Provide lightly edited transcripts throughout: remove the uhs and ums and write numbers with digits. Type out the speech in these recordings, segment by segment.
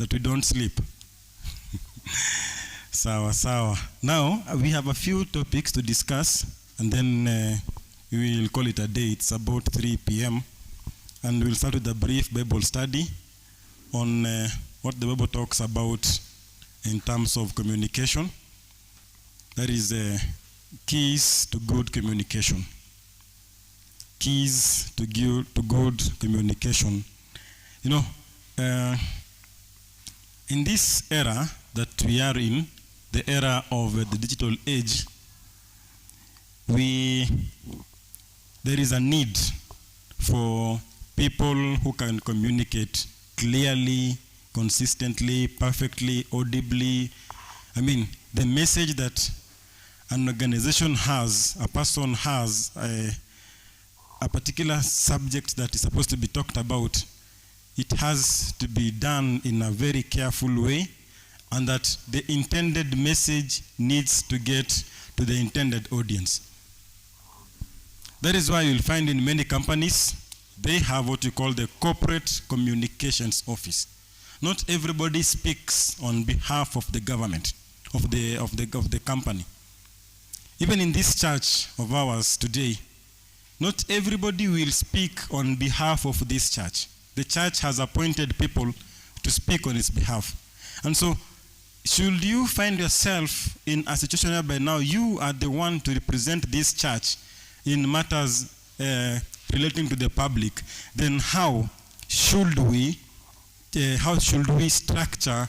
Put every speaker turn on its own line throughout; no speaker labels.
that we don't sleep. Sawa. Now, we have a few topics to discuss, and then we will call it a day. It's about 3 p.m. And we'll start with a brief Bible study on what the Bible talks about in terms of communication. That is keys to good communication. Keys to good communication. You know, in this era that we are in, the era of the digital age, there is a need for people who can communicate clearly, consistently, perfectly, audibly. I mean, the message that an organization has, a person has, a particular subject that is supposed to be talked about, it has to be done in a very careful way, and that the intended message needs to get to the intended audience. That is why you'll find in many companies, they have what you call the corporate communications office. Not everybody speaks on behalf of the government, of the company. Even in this church of ours today, not everybody will speak on behalf of this church. The church has appointed people to speak on its behalf. And so, should you find yourself in a situation where by now you are the one to represent this church in matters relating to the public, then how should we structure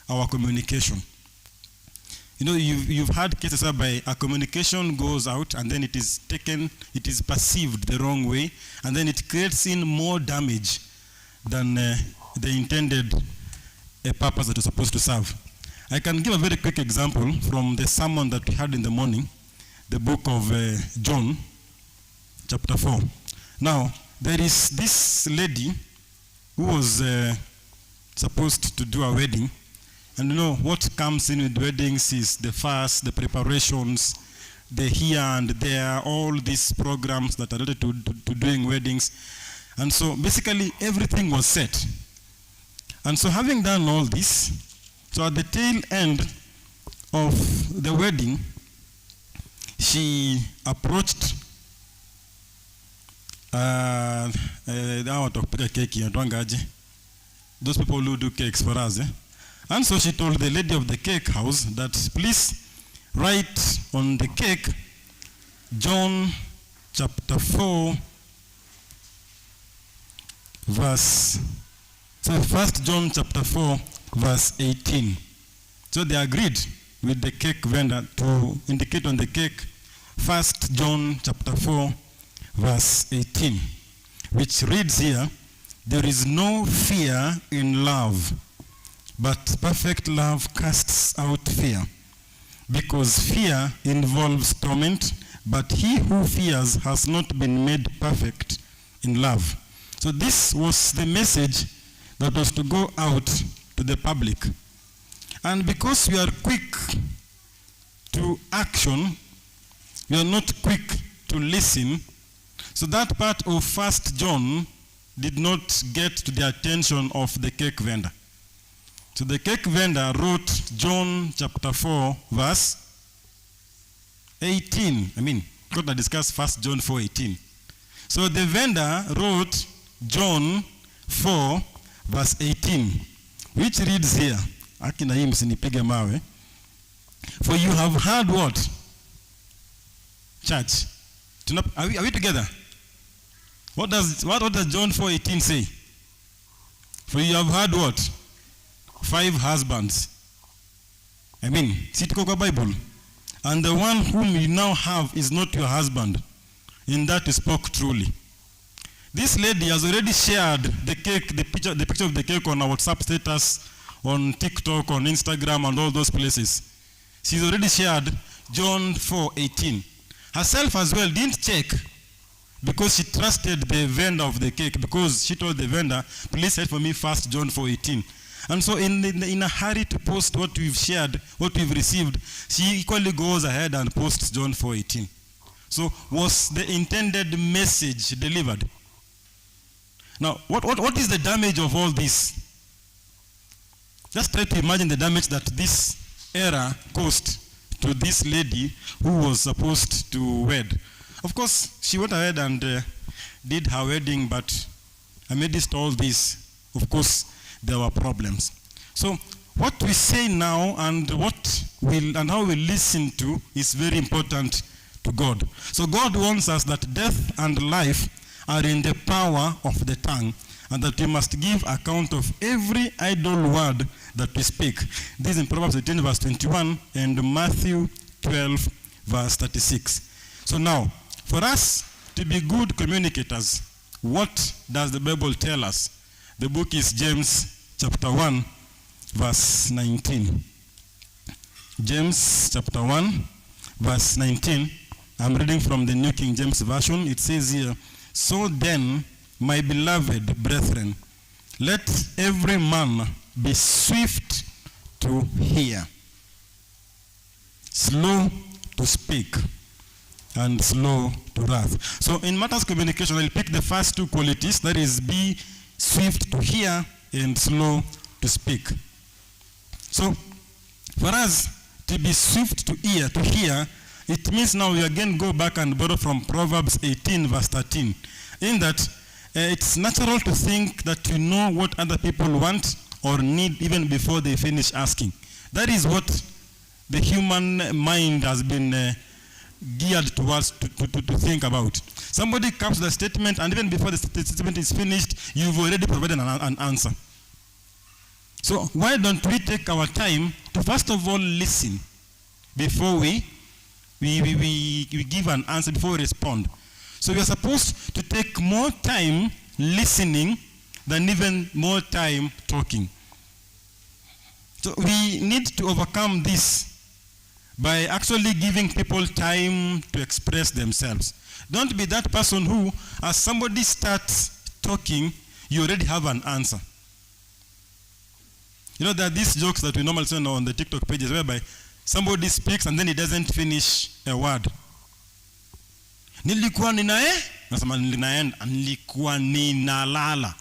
our communication? You know, you've had cases whereby a communication goes out and then it is perceived the wrong way, and then it creates in more damage than the intended purpose that it's supposed to serve. I can give a very quick example from the sermon that we had in the morning, the book of John, chapter 4. Now, there is this lady who was supposed to do a wedding. And you know, what comes in with weddings is the fast, the preparations, the here and there, all these programs that are related to doing weddings. And so basically everything was set. And so having done all this, so at the tail end of the wedding, she approached those people who do cakes for us. And so she told the lady of the cake house that please write on the cake John chapter 4 verse, so 1 John chapter 4 verse 18. So they agreed with the cake vendor to indicate on the cake 1 John chapter 4 verse 18, which reads here, there is no fear in love, but perfect love casts out fear, because fear involves torment, but he who fears has not been made perfect in love. So this was the message that was to go out to the public. And because we are quick to action, we are not quick to listen, so that part of 1 John did not get to the attention of the cake vendor. So the cake vendor wrote John chapter 4 verse 18. I mean, we're going to discuss 1 John 4:18. So the vendor wrote John 4 verse 18, which reads here, for you have heard what? Church. Are we together? What does John 4:18 say? For you have heard what? 5 husbands. I mean, Sitikoka Bible. And the one whom you now have is not your husband. In that you spoke truly. This lady has already shared the cake, the picture of the cake on our WhatsApp status, on TikTok, on Instagram, and all those places. She's already shared John 4:18. Herself as well didn't check, because she trusted the vendor of the cake, because she told the vendor, please write for me 1 John 4:18. And so in a hurry to post what we've shared, what we've received, she equally goes ahead and posts John 4:18. So was the intended message delivered? Now, what is the damage of all this? Just try to imagine the damage that this error caused to this lady who was supposed to wed. Of course, she went ahead and did her wedding, but amidst all this, of course, there were problems. So what we say now and how we listen to is very important to God. So God warns us that death and life are in the power of the tongue, and that we must give account of every idle word that we speak. This is in Proverbs 18 verse 21 and Matthew 12 verse 36. So now, for us to be good communicators, what does the Bible tell us? The book is James chapter 1 verse 19. James chapter 1 verse 19. I'm reading from the New King James Version. It says here, "So then, my beloved brethren, let every man be swift to hear, slow to speak, and slow to wrath." So in matters of communication, I'll pick the first two qualities, that is, be swift to hear and slow to speak. So for us to be swift to hear, it means now we again go back and borrow from Proverbs 18 verse 13, in that it's natural to think that you know what other people want or need even before they finish asking. That is what the human mind has been geared towards to think about. Somebody comes with a statement, and even before the statement is finished, you've already provided an answer. So why don't we take our time to first of all listen before we give an answer, before we respond. So we are supposed to take more time listening than even more time talking. So we need to overcome this by actually giving people time to express themselves. Don't be that person who, as somebody starts talking, you already have an answer. You know, there are these jokes that we normally see on the TikTok pages whereby somebody speaks and then he doesn't finish a word. Nilikuwa ninae, nasema ninaenda, nilikuwa ninalala.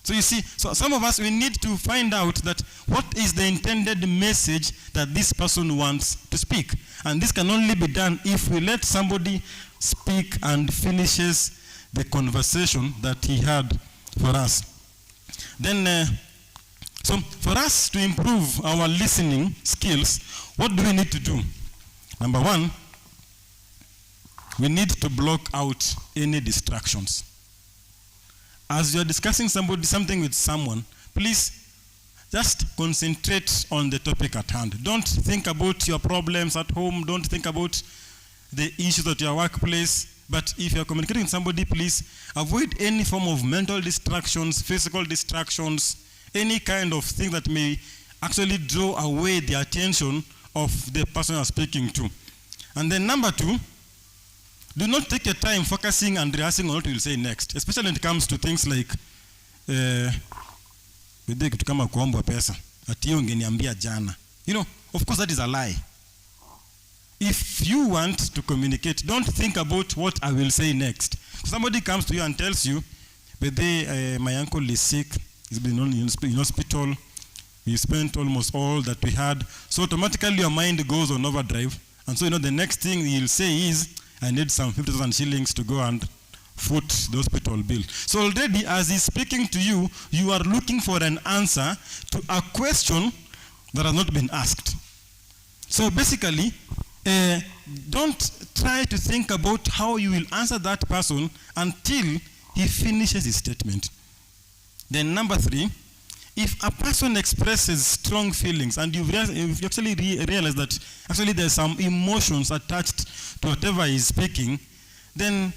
So you see, so some of us, we need to find out that what is the intended message that this person wants to speak. And this can only be done if we let somebody speak and finishes the conversation that he had for us. Then, so for us to improve our listening skills, what do we need to do? Number one, we need to block out any distractions. As you're discussing something with someone, please just concentrate on the topic at hand. Don't think about your problems at home. Don't think about the issues at your workplace. But if you're communicating with somebody, please avoid any form of mental distractions, physical distractions, any kind of thing that may actually draw away the attention of the person you're speaking to. And then number two, do not take your time focusing and rehearsing on what you'll say next, especially when it comes to things like kitu kama kuomba pesa. Ati ungeniambia jana. You know, of course that is a lie. If you want to communicate, don't think about what I will say next. Somebody comes to you and tells you, but my uncle is sick, he's been in hospital, we spent almost all that we had. So automatically your mind goes on overdrive. And so, you know, the next thing he'll say is, I need some 50,000 shillings to go and foot the hospital bill. So already as he's speaking to you, you are looking for an answer to a question that has not been asked. So basically, don't try to think about how you will answer that person until he finishes his statement. Then number three, if a person expresses strong feelings and you actually realize that actually there's some emotions attached to whatever he's speaking, then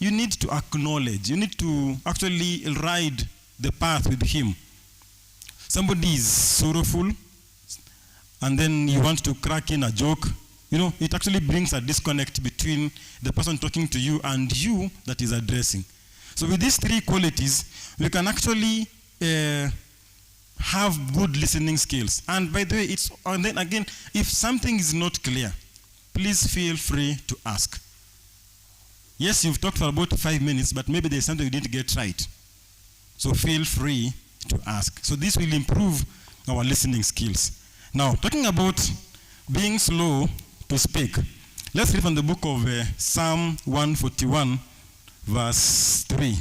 you need to acknowledge, you need to actually ride the path with him. Somebody is sorrowful and then you want to crack in a joke, you know, it actually brings a disconnect between the person talking to you and you that is addressing. So with these three qualities, we can actually have good listening skills. And by the way, and then again, if something is not clear, please feel free to ask. Yes, you've talked for about 5 minutes, but maybe there's something you didn't get right. So feel free to ask. So this will improve our listening skills. Now, talking about being slow to speak, let's read from the book of Psalm 141, verse 3.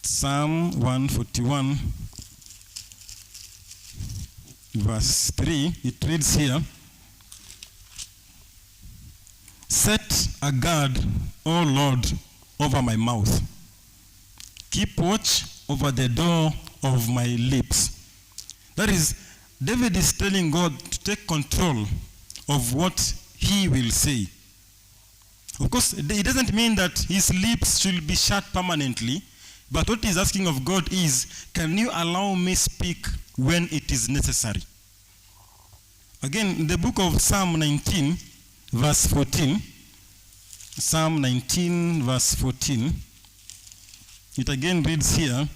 Psalm 141, verse 3, it reads here, "Set a guard, O Lord, over my mouth. Keep watch over the door of my lips." That is, David is telling God to take control of what he will say. Of course, it doesn't mean that his lips should be shut permanently, but what he's asking of God is, can you allow me speak when it is necessary? Again, in the book of Psalm 19, verse 14, Psalm 19, verse 14, it again reads here,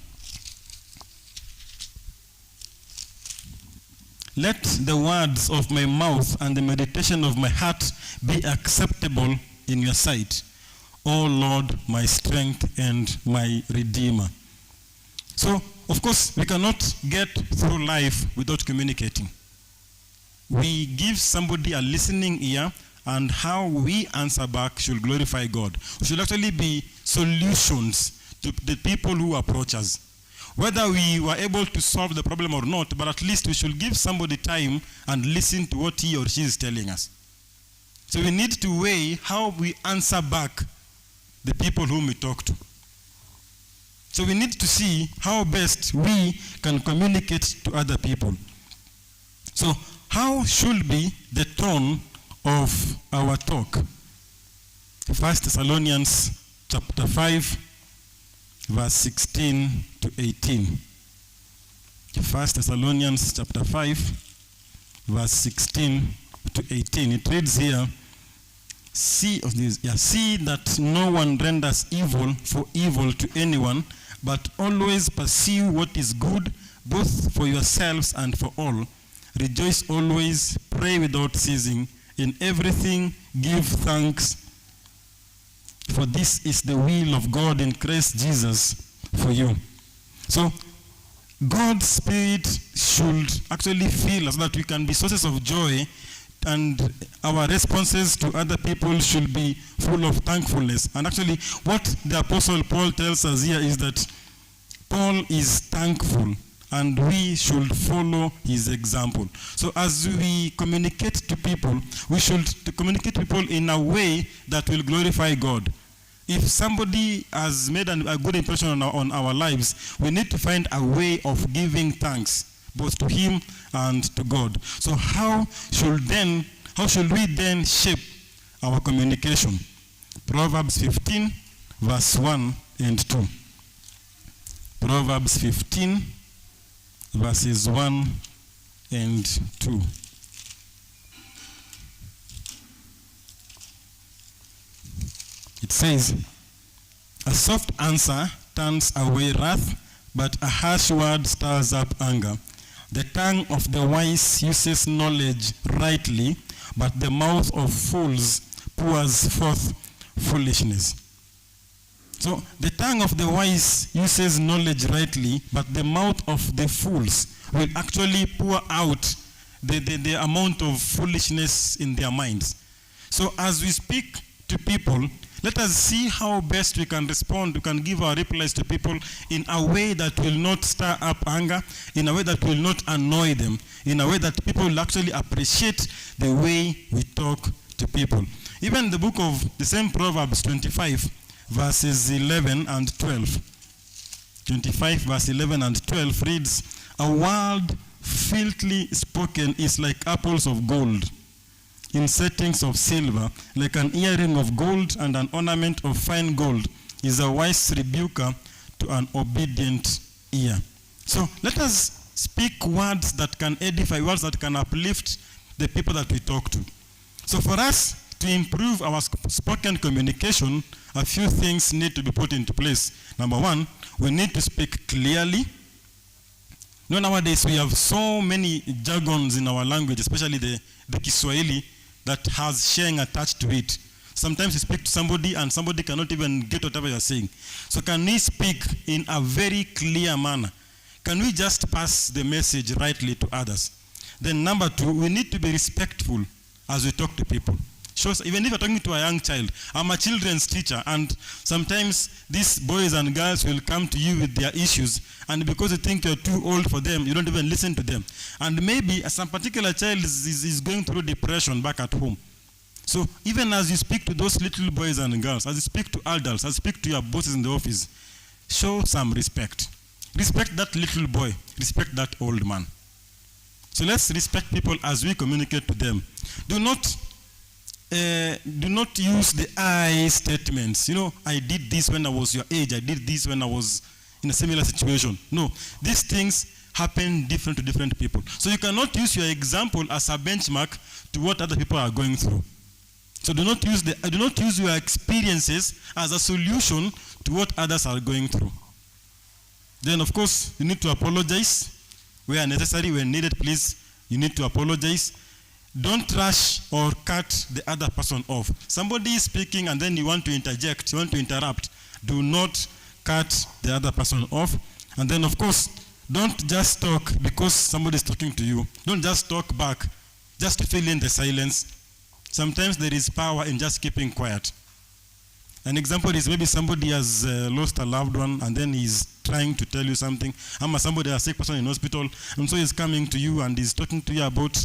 "Let the words of my mouth and the meditation of my heart be acceptable in your sight, O Lord, my strength and my redeemer." So, of course, we cannot get through life without communicating. We give somebody a listening ear, and how we answer back should glorify God. We should actually be solutions to the people who approach us. Whether we were able to solve the problem or not, but at least we should give somebody time and listen to what he or she is telling us. So we need to weigh how we answer back the people whom we talk to. So we need to see how best we can communicate to other people. So how should be the tone of our talk? 1 Thessalonians chapter 5, verse 16 to 18. 1 Thessalonians chapter 5, verse 16 to 18. It reads here, see that no one renders evil for evil to anyone, but always pursue what is good, both for yourselves and for all. Rejoice always, pray without ceasing. In everything give thanks, for this is the will of God in Christ Jesus for you. So God's Spirit should actually fill us, that we can be sources of joy, and our responses to other people should be full of thankfulness. And actually, what the Apostle Paul tells us here is that Paul is thankful, and we should follow his example. So as we communicate to people, we should communicate to people in a way that will glorify God. If somebody has made a good impression on our lives, we need to find a way of giving thanks, both to him and to God. So how should we then shape our communication? Proverbs 15, verse 1 and 2. Proverbs 15, verses 1 and 2. It says, "A soft answer turns away wrath, but a harsh word stirs up anger. The tongue of the wise uses knowledge rightly, but the mouth of fools pours forth foolishness." So the tongue of the wise uses knowledge rightly, but the mouth of the fools will actually pour out the amount of foolishness in their minds. So as we speak to people, let us see how best we can respond, we can give our replies to people in a way that will not stir up anger, in a way that will not annoy them, in a way that people will actually appreciate the way we talk to people. Even the book of the same Proverbs 25, verses 11 and 12. 25, verse 11 and 12 reads, "A word filthily spoken is like apples of gold in settings of silver, like an earring of gold and an ornament of fine gold is a wise rebuker to an obedient ear." So let us speak words that can edify, words that can uplift the people that we talk to. So for us to improve our spoken communication, a few things need to be put into place. Number one, we need to speak clearly. You know, nowadays we have so many jargons in our language, especially the Kiswahili, that has sheng attached to it. Sometimes you speak to somebody and somebody cannot even get whatever you're saying. So can we speak in a very clear manner? Can we just pass the message rightly to others? Then number two, we need to be respectful as we talk to people. Even if you're talking to a young child, I'm a children's teacher, and sometimes these boys and girls will come to you with their issues, and because you think you're too old for them, you don't even listen to them. And maybe some particular child is going through depression back at home. So even as you speak to those little boys and girls, as you speak to adults, as you speak to your bosses in the office, show some respect. Respect that little boy, respect that old man. So let's respect people as we communicate to them. Do not use the I statements. You know, I did this when I was your age. I did this when I was in a similar situation. No, these things happen different to different people. So you cannot use your example as a benchmark to what other people are going through. So do not use your experiences as a solution to what others are going through. Then, of course, you need to apologize where necessary, when needed. Please, you need to apologize. Don't rush or cut the other person off. Somebody is speaking and then you want to interject, you want to interrupt. Do not cut the other person off. And then, of course, don't just talk because somebody is talking to you. Don't just talk back, just to fill in the silence. Sometimes there is power in just keeping quiet. An example is maybe somebody has lost a loved one and then he's trying to tell you something. Somebody, a sick person in hospital, and so he's coming to you and he's talking to you about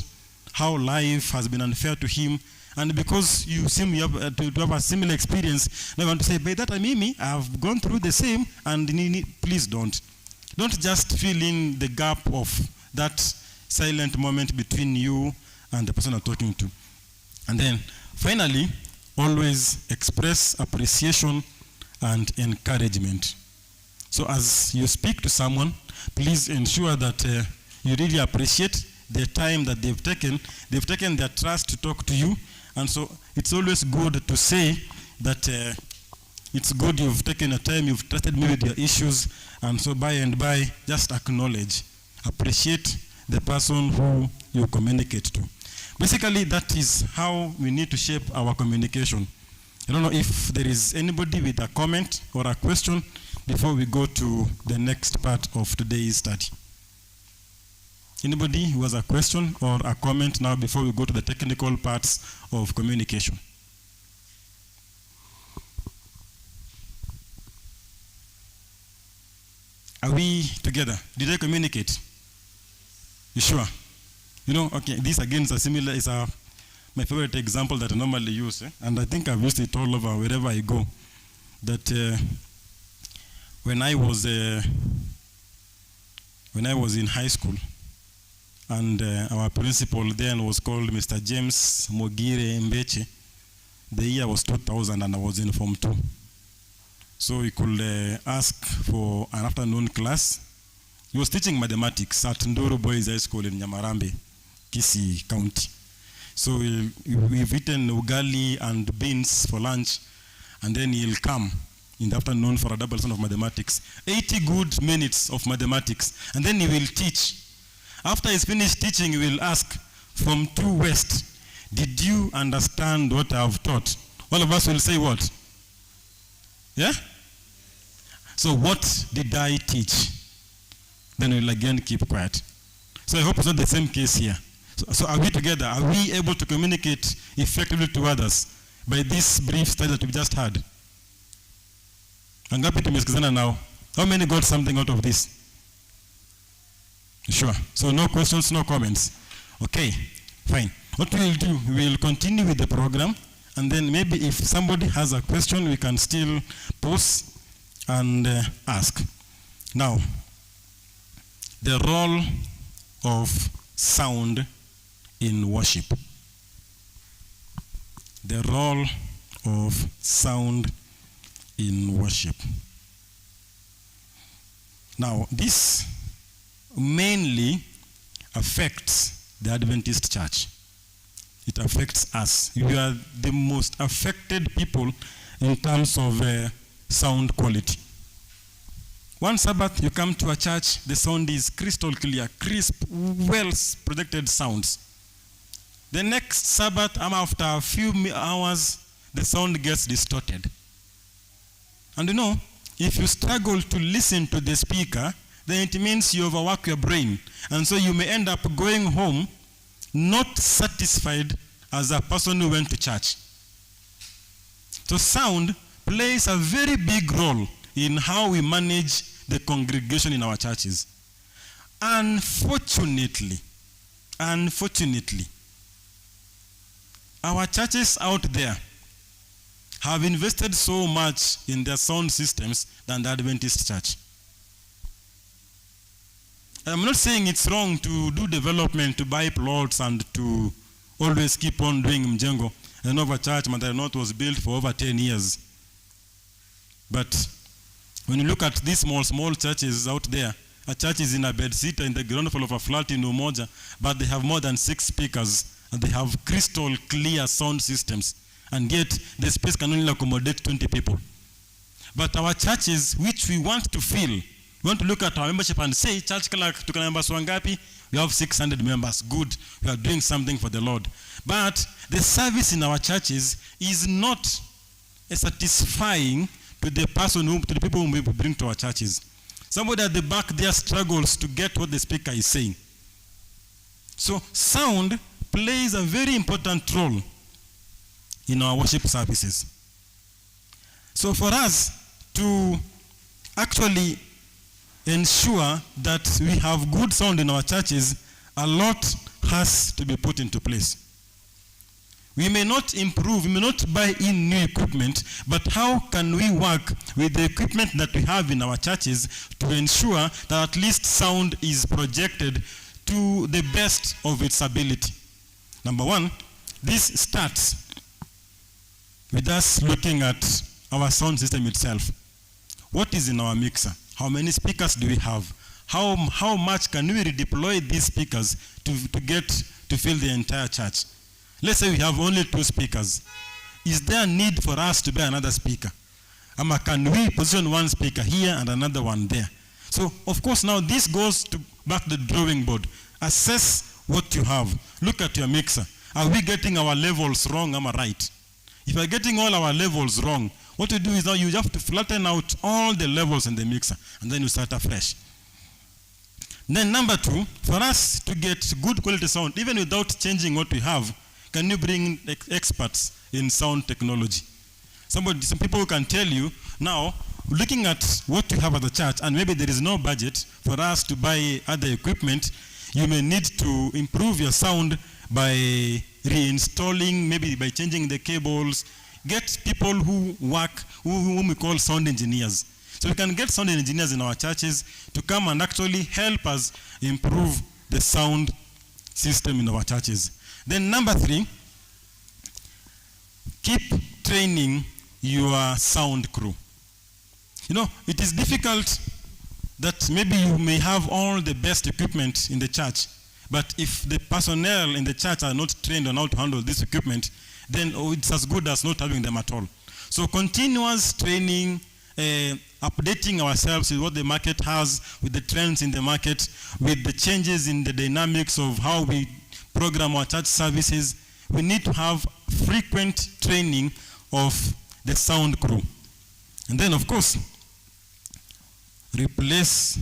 how life has been unfair to him, and because you seem to have a similar experience, now you want to say, by that I mean, I've gone through the same, and please don't just fill in the gap of that silent moment between you and the person you're talking to. And then finally, always express appreciation and encouragement. So as you speak to someone, please ensure that you really appreciate the time that they've taken their trust to talk to you. And so it's always good to say that it's good you've taken a time, you've trusted me with your issues, and so by and by, just acknowledge, appreciate the person who you communicate to. Basically, that is how we need to shape our communication. I don't know if there is anybody with a comment or a question before we go to the next part of today's study. Anybody who has a question or a comment now before we go to the technical parts of communication? Are we together? Did I communicate? You sure? You know, okay, this again is my favorite example that I normally use, and I think I've used it all over wherever I go. That when I was in high school, and our principal then was called Mr. James Mogire Mbeche. The year was 2000 and I was in Form 2. So he could ask for an afternoon class. He was teaching mathematics at Ndoro Boys High School in Nyamarambe, Kisii County. So we've eaten ugali and beans for lunch, and then he'll come in the afternoon for a double lesson of mathematics. 80 good minutes of mathematics, and then he will teach. After he's finished teaching, he will ask, from 2 West, did you understand what I've taught? All of us will say what? Yeah? So what did I teach? Then we'll again keep quiet. So I hope it's not the same case here. So are we together? Are we able to communicate effectively to others by this brief study that we just had? I'm happy to mesikizana now. How many got something out of this? Sure. So no questions, no comments. Okay, fine. What we'll do, we'll continue with the program, and then maybe if somebody has a question, we can still pause and ask. Now, the role of sound in worship. The role of sound in worship. Now, this mainly affects the Adventist church. It affects us. We are the most affected people in terms of sound quality. One Sabbath, you come to a church, the sound is crystal clear, crisp, well projected sounds. The next Sabbath, after a few hours, the sound gets distorted. And you know, if you struggle to listen to the speaker then it means you overwork your brain. And so you may end up going home not satisfied as a person who went to church. So sound plays a very big role in how we manage the congregation in our churches. Unfortunately, our churches out there have invested so much in their sound systems than the Adventist church. I'm not saying it's wrong to do development, to buy plots, and to always keep on doing mjengo. I know of a church, Mandara North, was built for over 10 years. But when you look at these small churches out there, a church is in a bedsitter in the ground floor of a flat in Umoja, but they have more than 6 speakers, and they have crystal clear sound systems, and yet the space can only accommodate 20 people. But our churches, which we want to fill, we want to look at our membership and say, church kala tukana members wangapi? We have 600 members. Good. We are doing something for the Lord. But the service in our churches is not satisfying to the people whom we bring to our churches. Somebody at the back there struggles to get what the speaker is saying. So sound plays a very important role in our worship services. So for us to actually ensure that we have good sound in our churches, a lot has to be put into place. We may not improve, we may not buy in new equipment, but how can we work with the equipment that we have in our churches to ensure that at least sound is projected to the best of its ability? Number one, this starts with us looking at our sound system itself. What is in our mixer? How many speakers do we have? How much can we redeploy these speakers to get to fill the entire church? Let's say we have only 2 speakers. Is there a need for us to buy another speaker? Can we position one speaker here and another one there? So, of course, now this goes back to the drawing board. Assess what you have. Look at your mixer. Are we getting our levels wrong? Am I right? If you're getting all our levels wrong, what you do is now you have to flatten out all the levels in the mixer, and then you start afresh. Then number 2, for us to get good quality sound, even without changing what we have, can you bring experts in sound technology? Some people can tell you, now, looking at what you have at the church, and maybe there is no budget for us to buy other equipment, you may need to improve your sound by reinstalling, maybe by changing the cables. Get people who work, whom we call sound engineers. So we can get sound engineers in our churches to come and actually help us improve the sound system in our churches. Then number 3, keep training your sound crew. You know, it is difficult that maybe you may have all the best equipment in the church, but if the personnel in the church are not trained on how to handle this equipment, then it's as good as not having them at all. So continuous training, updating ourselves with what the market has, with the trends in the market, with the changes in the dynamics of how we program our church services. We need to have frequent training of the sound crew. And then, of course, replace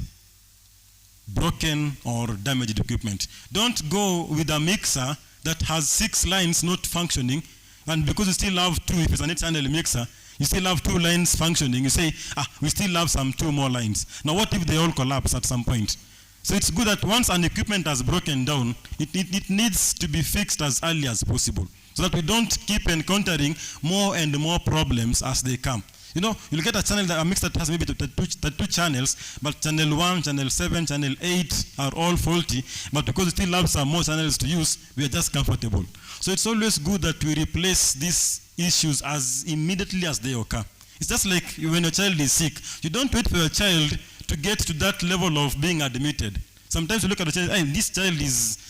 broken or damaged equipment. Don't go with a mixer that has 6 lines not functioning, and because you still have 2, if it's an 8-channel mixer, you still have 2 lines functioning. You say, we still have some 2 more lines. Now what if they all collapse at some point? So it's good that once an equipment has broken down, it needs to be fixed as early as possible, so that we don't keep encountering more and more problems as they come. You know, you'll get a mix that has maybe the 2 channels, but channel 1, channel 7, channel 8 are all faulty, but because we still have some more channels to use, we are just comfortable. So it's always good that we replace these issues as immediately as they occur. It's just like when your child is sick. You don't wait for your child to get to that level of being admitted. Sometimes you look at the child, this child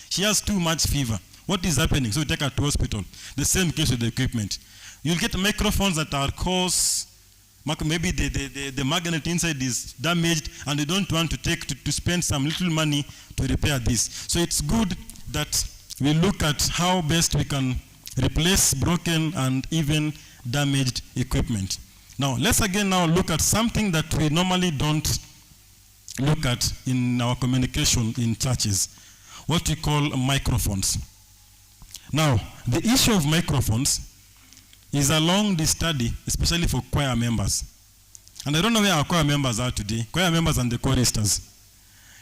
she has too much fever. What is happening? So you take her to hospital. The same case with the equipment. You'll get microphones that are coarse. Maybe the magnet inside is damaged, and you don't want to spend some little money to repair this. So it's good that we look at how best we can replace broken and even damaged equipment. Now, let's again now look at something that we normally don't look at in our communication in churches, what we call microphones. Now, the issue of microphones is a long study, especially for choir members. And I don't know where our choir members are today, choir members and the choristers.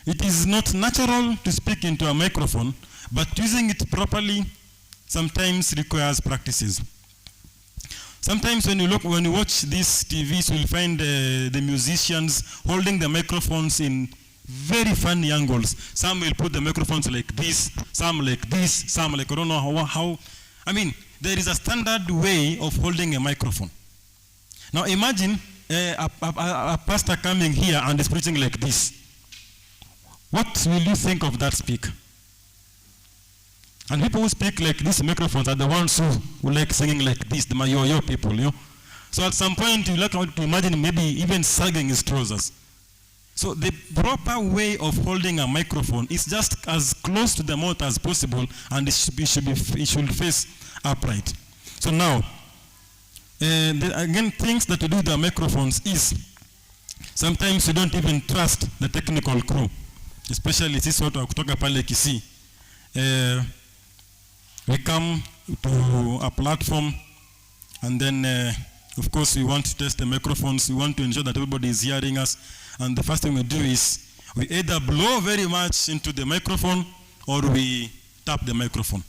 It is not natural to speak into a microphone, but using it properly sometimes requires practices. Sometimes when you watch these TVs, you'll find the musicians holding the microphones in very funny angles. Some will put the microphones like this, some like this, some like, I don't know how. I mean, there is a standard way of holding a microphone. Now imagine a pastor coming here and is preaching like this. What will you think of that speaker? And people who speak like these microphones are the ones who like singing like this, the yo-yo people, you know. So at some point you like to imagine maybe even sagging his trousers. So the proper way of holding a microphone is just as close to the mouth as possible, and it should face upright. So now, again, things that we do with the microphones is sometimes we don't even trust the technical crew, especially this sort of kutoka pale Kisii. We come to a platform, and then of course we want to test the microphones. We want to ensure that everybody is hearing us, and the first thing we do is we either blow very much into the microphone or we tap the microphone.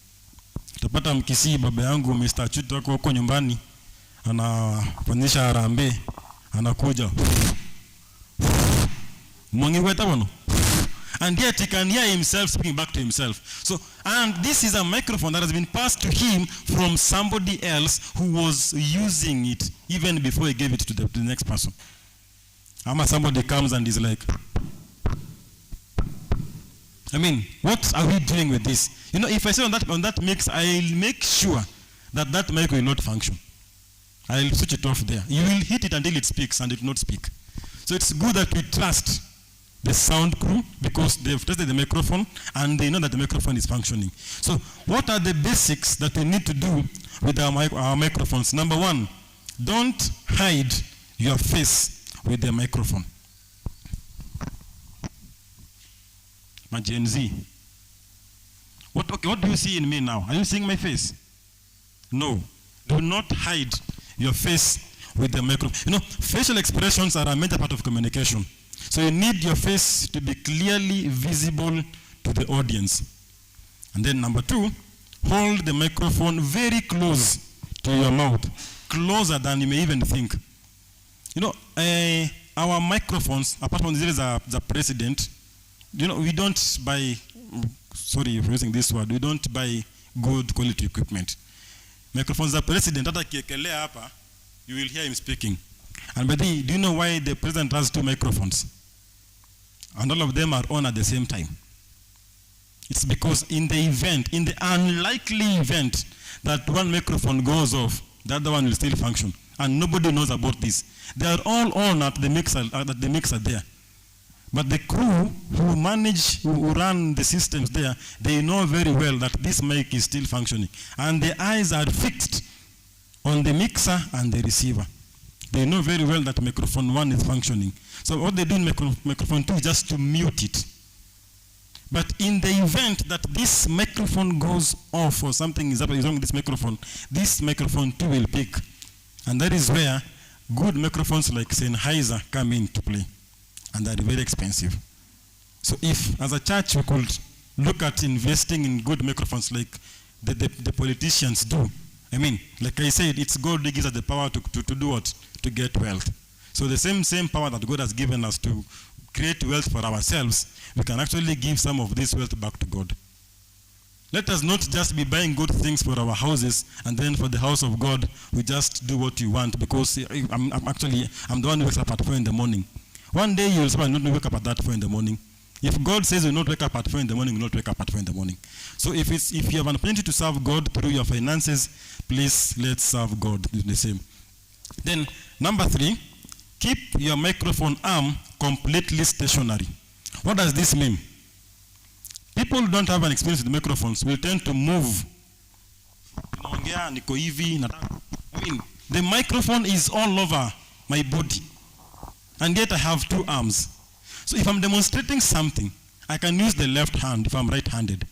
Tapata Mkisii baba yangu Mr. Achuti.S.O huko nyumbani anafanyisha harambee, anakuja mwangi wetawano, and yet he can hear himself speaking back to himself. So, and this is a microphone that has been passed to him from somebody else who was using it even before he gave it to the next person. Ama somebody comes and is like, I mean, what are we doing with this? You know, if I say on that mix, I'll make sure that that mic will not function. I'll switch it off there. You will hit it until it speaks, and it will not speak. So it's good that we trust the sound crew because they've tested the microphone and they know that the microphone is functioning. So what are the basics that we need to do with our microphones? Number one, don't hide your face with the microphone. My Gen Z. What do you see in me now? Are you seeing my face? No. Do not hide your face with the microphone. You know, facial expressions are a major part of communication. So you need your face to be clearly visible to the audience. And then number two, hold the microphone very close to your mouth, closer than you may even think. You know, our microphones, apart from the president, you know, we don't buy, sorry for using this word, we don't buy good quality equipment. Microphones, the president, you will hear him speaking. And by the way, do you know why the president has two microphones? And all of them are on at the same time. It's because in the event, in the unlikely event that one microphone goes off, the other one will still function. And nobody knows about this. They are all on at the mixer there. But the crew who run the systems there, they know very well that this mic is still functioning. And their eyes are fixed on the mixer and the receiver. They know very well that microphone one is functioning. So what they do in microphone two is just to mute it. But in the event that this microphone goes off or something is wrong with this microphone two will pick. And that is where good microphones like Sennheiser come into play. And they are very expensive. So if, as a church, we could look at investing in good microphones like the politicians do. I mean, like I said, it's God that gives us the power to do what? To get wealth. So the same power that God has given us to create wealth for ourselves, we can actually give some of this wealth back to God. Let us not just be buying good things for our houses and then for the house of God, we just do what you want because I'm the one who wakes up at 4 in the morning. One day you'll say, not wake up at that 4 in the morning. If God says you'll not wake up at 4 in the morning, you'll not wake up at 4 in the morning. So if you have an opportunity to serve God through your finances, please let's serve God the same. Then number 3, keep your microphone arm completely stationary. What does this mean? People who don't have an experience with microphones will tend to move. I mean, the microphone is all over my body. And yet I have 2 arms. So if I'm demonstrating something, I can use the left hand if I'm right-handed.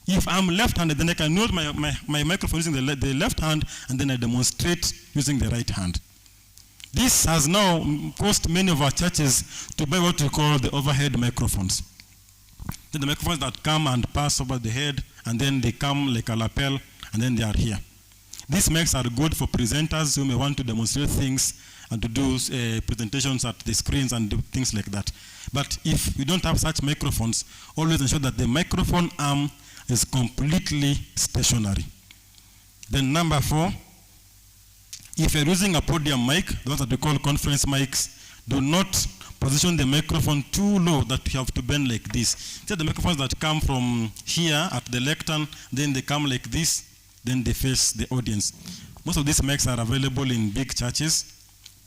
If I'm left-handed, then I can use my microphone using the left hand, and then I demonstrate using the right hand. This has now caused many of our churches to buy what we call the overhead microphones. The microphones that come and pass over the head, and then they come like a lapel, and then they are here. These mics are good for presenters who may want to demonstrate things and to do presentations at the screens and do things like that. But if you don't have such microphones, always ensure that the microphone arm is completely stationary. Then number 4, if you're using a podium mic, those that we call conference mics, do not position the microphone too low that you have to bend like this. See the microphones that come from here at the lectern, then they come like this, then they face the audience. Most of these mics are available in big churches.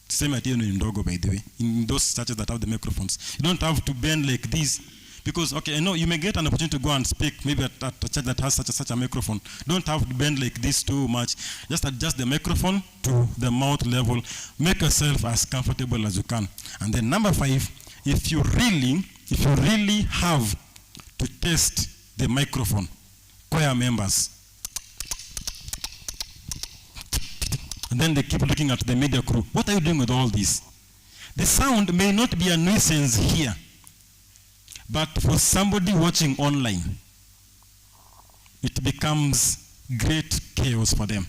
Same idea in Ndogo, by the way, in those churches that have the microphones. You don't have to bend like this. Because, okay, I know you may get an opportunity to go and speak, maybe at a church that has such a microphone. Don't have to bend like this too much. Just adjust the microphone to the mouth level. Make yourself as comfortable as you can. And then number 5, if you really have to test the microphone, choir members, and then they keep looking at the media crew. What are you doing with all this? The sound may not be a nuisance here, but for somebody watching online, it becomes great chaos for them.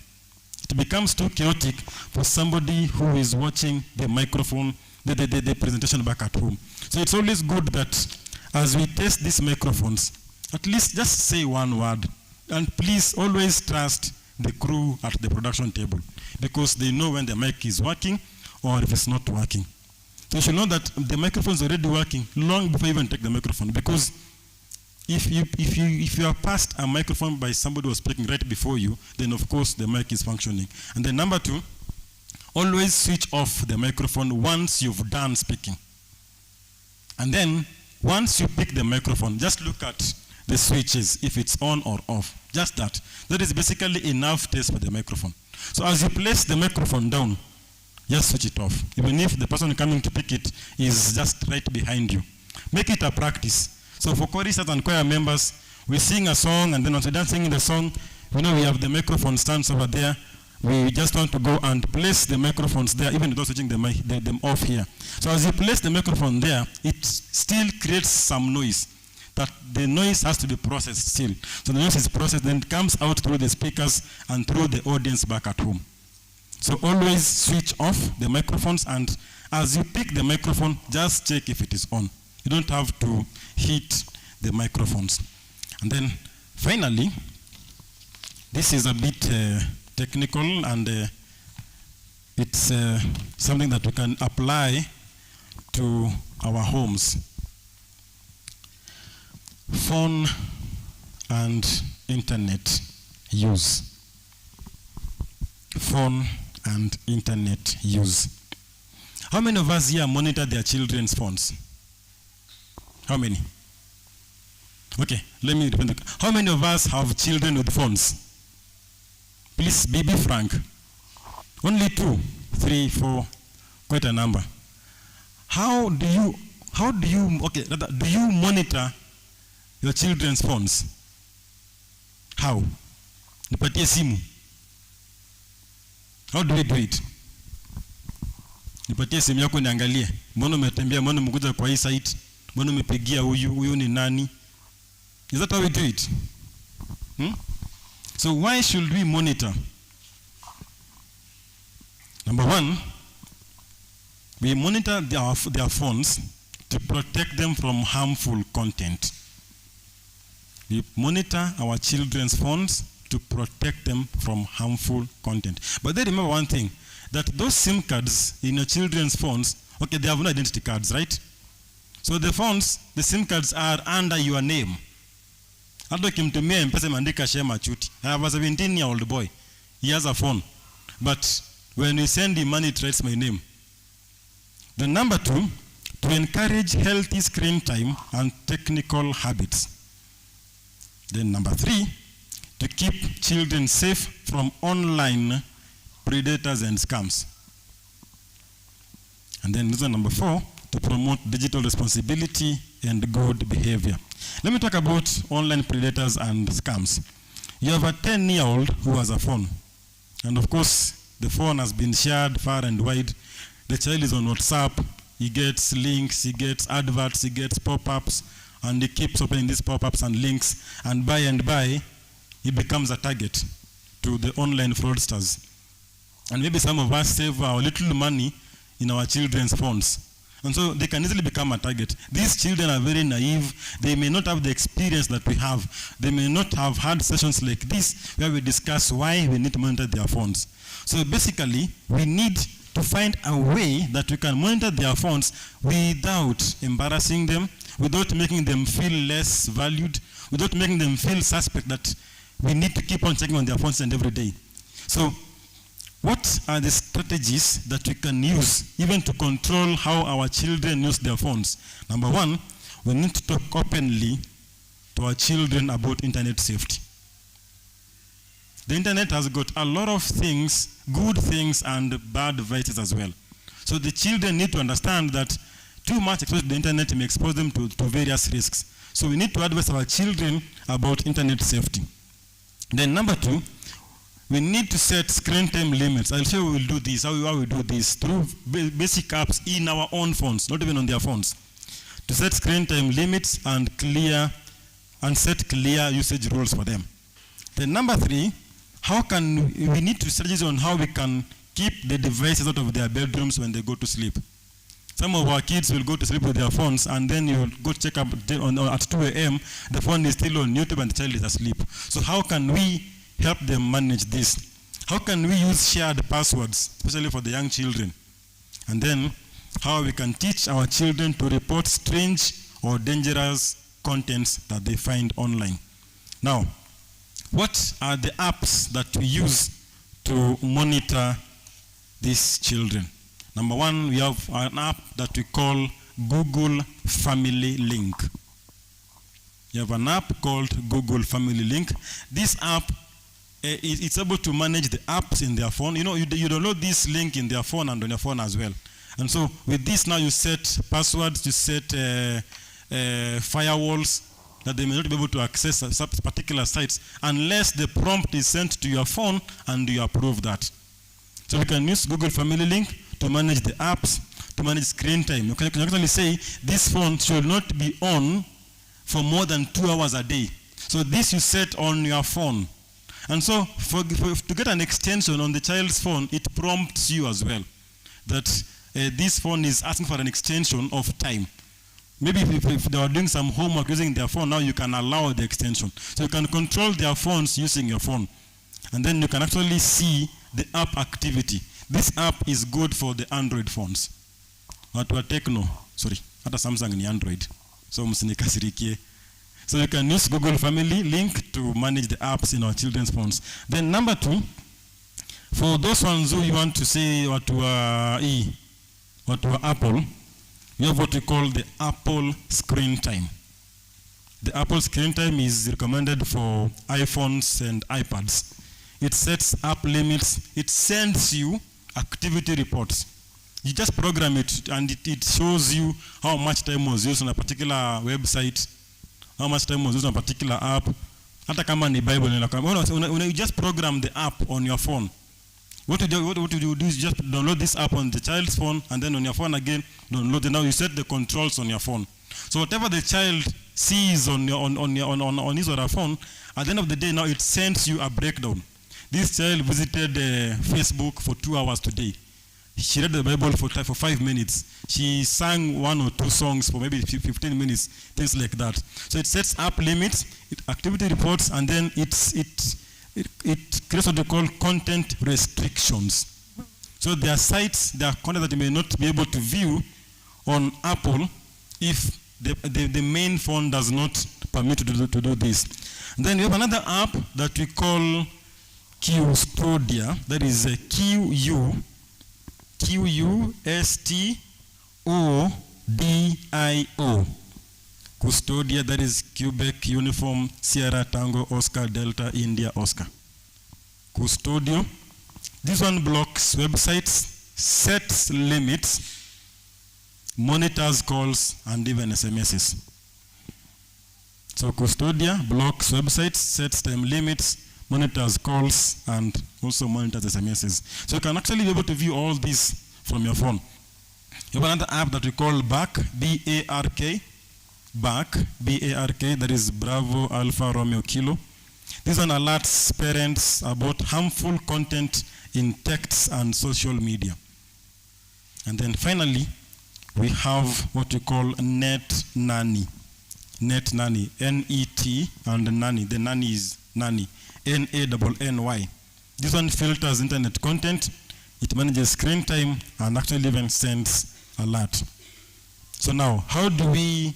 It becomes too chaotic for somebody who is watching the microphone, the presentation back at home. So it's always good that as we test these microphones, at least just say one word. And please always trust the crew at the production table, because they know when the mic is working or if it's not working. So you should know that the microphone is already working long before you even take the microphone, because if you are passed a microphone by somebody who was speaking right before you, then of course the mic is functioning. And then number 2, always switch off the microphone once you've done speaking. And then once you pick the microphone, just look at the switches, if it's on or off. Just that. That is basically enough test for the microphone. So as you place the microphone down, just switch it off. Even if the person coming to pick it is just right behind you. Make it a practice. So for choristers and choir members, we sing a song, and then once we're done singing the song, we have the microphone stands over there. We just want to go and place the microphones there, even without switching them off here. So as you place the microphone there, it still creates some noise. That the noise has to be processed still. So the noise is processed, then it comes out through the speakers and through the audience back at home. So always switch off the microphones, and as you pick the microphone, just check if it is on. You don't have to hit the microphones. And then finally, this is a bit technical, and it's something that we can apply to our homes. Phone and internet use. Phone and internet use. How many of us here monitor their children's phones? How many? Okay, let me repeat. How many of us have children with phones? Please be frank. Only 2, 3, 4, quite a number. Do you monitor your children's phones? How? Nipatie simu. How do we do it? Nipatie simu yako niangalie. Mbona umetembea, mbona umekuja kwa hii site? Mbona umepigia huyu ni nani? Is that how we do it? So why should we monitor? Number 1, we monitor their phones to protect them from harmful content. We monitor our children's phones to protect them from harmful content. But then remember one thing, that those SIM cards in your children's phones, okay, they have no identity cards, right? So the phones, the SIM cards are under your name. Hata ukimtumia M-Pesa imeandika share Achuti. I have a 17-year-old boy. He has a phone. But when we send him money, it writes my name. The number 2, to encourage healthy screen time and technical habits. Then number 3, to keep children safe from online predators and scams. And then reason number 4, to promote digital responsibility and good behavior. Let me talk about online predators and scams. You have a 10-year-old who has a phone. And of course, the phone has been shared far and wide. The child is on WhatsApp. He gets links, he gets adverts, he gets pop-ups, and he keeps opening these pop-ups and links. And by, he becomes a target to the online fraudsters. And maybe some of us save our little money in our children's phones. And so they can easily become a target. These children are very naive. They may not have the experience that we have. They may not have had sessions like this where we discuss why we need to monitor their phones. So basically, we need to find a way that we can monitor their phones without embarrassing them, without making them feel less valued, without making them feel suspect that we need to keep on checking on their phones and every day. So what are the strategies that we can use even to control how our children use their phones? Number one, we need to talk openly to our children about internet safety. The internet has got a lot of things, good things and bad vices as well. So the children need to understand that too much exposure to the internet may expose them to various risks. So we need to advise our children about internet safety. Then number two, we need to set screen time limits. I'll show you we'll do this, how we do this, through basic apps in our own phones, not even on their phones. To set screen time limits and set clear usage rules for them. Then number three, we need to strategize on how we can keep the devices out of their bedrooms when they go to sleep. Some of our kids will go to sleep with their phones and then you'll go check up at 2 a.m. the phone is still on YouTube and the child is asleep. So how can we help them manage this? How can we use shared passwords, especially for the young children? And then how we can teach our children to report strange or dangerous contents that they find online. Now, what are the apps that we use to monitor these children? Number one, we have an app that we call Google Family Link. You have an app called Google Family Link. This app, it's able to manage the apps in their phone. You know, you download this link in their phone and on your phone as well. And so with this now you set passwords, you set firewalls that they may not be able to access particular sites unless the prompt is sent to your phone and you approve that. So we can use Google Family Link to manage the apps, to manage screen time. You can actually say this phone should not be on for more than 2 hours a day. So this you set on your phone. And so to get an extension on the child's phone, it prompts you as well that this phone is asking for an extension of time. Maybe if they are doing some homework using their phone, now you can allow the extension. So you can control their phones using your phone. And then you can actually see the app activity. This app is good for the Android phones. But we are Techno, sorry, hata Samsung ni Android. So msinikasirikie. So you can use Google Family Link to manage the apps in our children's phones. Then number two, for those ones who you want to say what to Apple, we have what we call the Apple screen time. The Apple screen time is recommended for iPhones and iPads. It sets app limits. It sends you activity reports. You just program it and it shows you how much time was used on a particular website, how much time was used on a particular app. Hata kama ni Bible, you just program the app on your phone. What you do is just download this app on the child's phone and then on your phone again, download it. Now you set the controls on your phone. So whatever the child sees on his or her phone, at the end of the day now it sends you a breakdown. This child visited Facebook for 2 hours today. She read the Bible for 5 minutes. She sang 1 or 2 songs for maybe 15 minutes, things like that. So it sets up limits, activity reports, and then it creates what they call content restrictions. So there are sites, there are content that you may not be able to view on Apple if the main phone does not permit you to do this. And then we have another app that we call Custodia, that is Custodio. Custodia, that is Quebec, Uniform, Sierra, Tango, Oscar, Delta, India, Oscar. Custodio. This one blocks websites, sets limits, monitors calls, and even SMSs. So Custodia blocks websites, sets time limits, monitors calls, and also monitors SMSs. So you can actually be able to view all these from your phone. You have another app that we call BARK, B-A-R-K, BARK, B-A-R-K, that is Bravo Alpha Romeo Kilo. This one alerts parents about harmful content in texts and social media. And then finally, we have what we call Net Nanny. Net Nanny, N-E-T, and Nanny. The Nanny is Nanny, N-A-N-N-Y. This one filters internet content, it manages screen time, and actually even sends alert. So now, how do we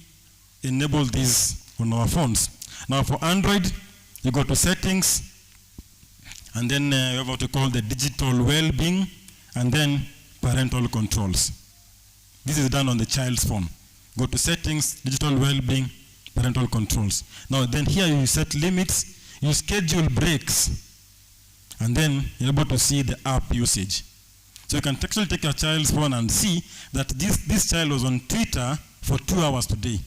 enable this on our phones? Now for Android, you go to settings, and then you have what we call the digital well-being, and then parental controls. This is done on the child's phone. Go to settings, digital well-being, parental controls. Now then here you set limits, you schedule breaks, and then you're able to see the app usage. So you can actually take your child's phone and see that this child was on Twitter for 2 hours today,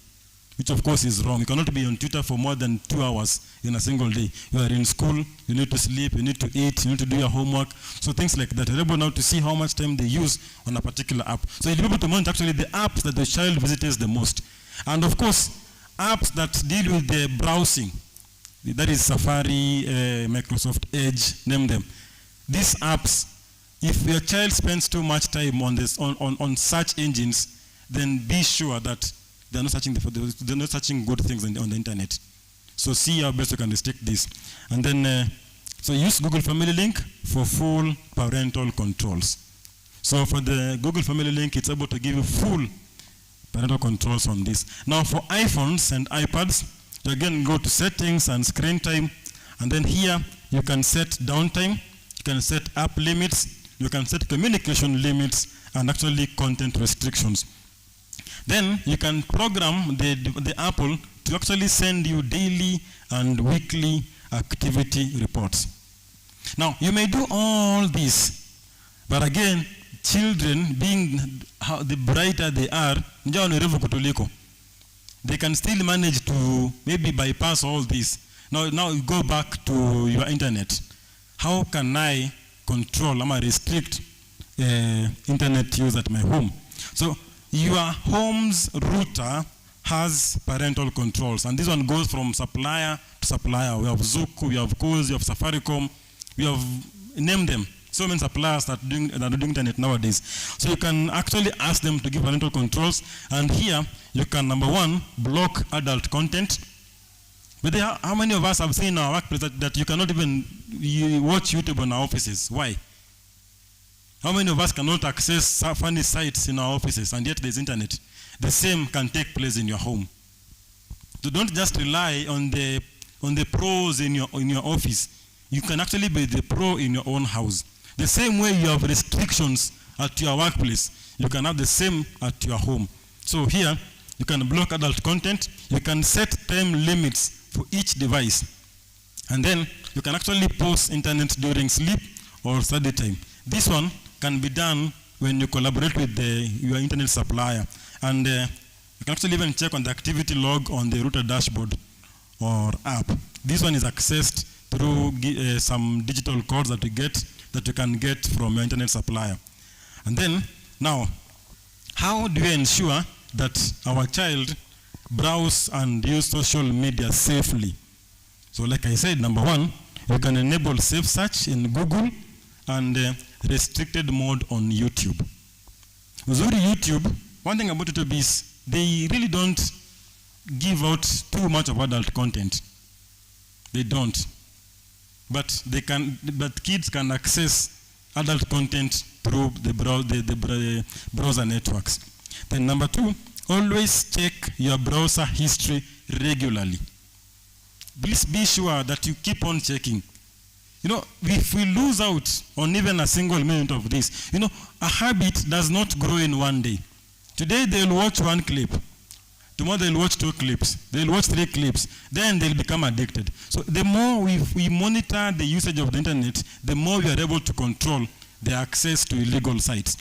which of course is wrong. You cannot be on Twitter for more than 2 hours in a single day. You are in school, you need to sleep, you need to eat, you need to do your homework. So things like that. You're able now to see how much time they use on a particular app. So you'll be able to monitor actually the apps that the child visits the most. And of course, apps that deal with the browsing, that is Safari, Microsoft Edge, name them. These apps, if your child spends too much time on this on search engines, then be sure that they're not searching good things on the internet. So see how best you can restrict this. And then, so use Google Family Link for full parental controls. So for the Google Family Link, it's able to give you full parental controls on this. Now for iPhones and iPads, you again go to settings and screen time, and then here you can set downtime, you can set app limits, you can set communication limits, and actually content restrictions. Then you can program the Apple to actually send you daily and weekly activity reports. Now, you may do all this, but again, children, being the brighter they are, they can still manage to maybe bypass all this. Now you go back to your internet. How can I control, restrict internet use at my home? So your home's router has parental controls, and this one goes from supplier to supplier. We have Zuku, we have Coz, we have Safaricom, we have named them. So many suppliers that are doing internet nowadays. So you can actually ask them to give parental controls, and here you can, number one, block adult content. But how many of us have seen in our workplace that you cannot even watch YouTube in our offices? Why? How many of us cannot access funny sites in our offices, and yet there's internet? The same can take place in your home. So don't just rely on the pros in your office. You can actually be the pro in your own house. The same way you have restrictions at your workplace, you can have the same at your home. So here, you can block adult content. You can set time limits for each device. And then you can actually pause internet during sleep or study time. This one can be done when you collaborate with your internet supplier. And you can actually even check on the activity log on the router dashboard or app. This one is accessed through some digital codes that you can get from your internet supplier. And then, now, how do we ensure that our child browse and use social media safely? So like I said, number one, you can enable safe search in Google and restricted mode on YouTube. Uzuri YouTube, one thing about YouTube is they really don't give out too much of adult content. They don't. But kids can access adult content through the browser networks. Then number two, always check your browser history regularly. Please be sure that you keep on checking. If we lose out on even a single minute of this, a habit does not grow in one day. Today they'll watch one clip. Tomorrow they'll watch 2 clips. They'll watch 3 clips. Then they'll become addicted. So the more we monitor the usage of the internet, the more we are able to control the access to illegal sites.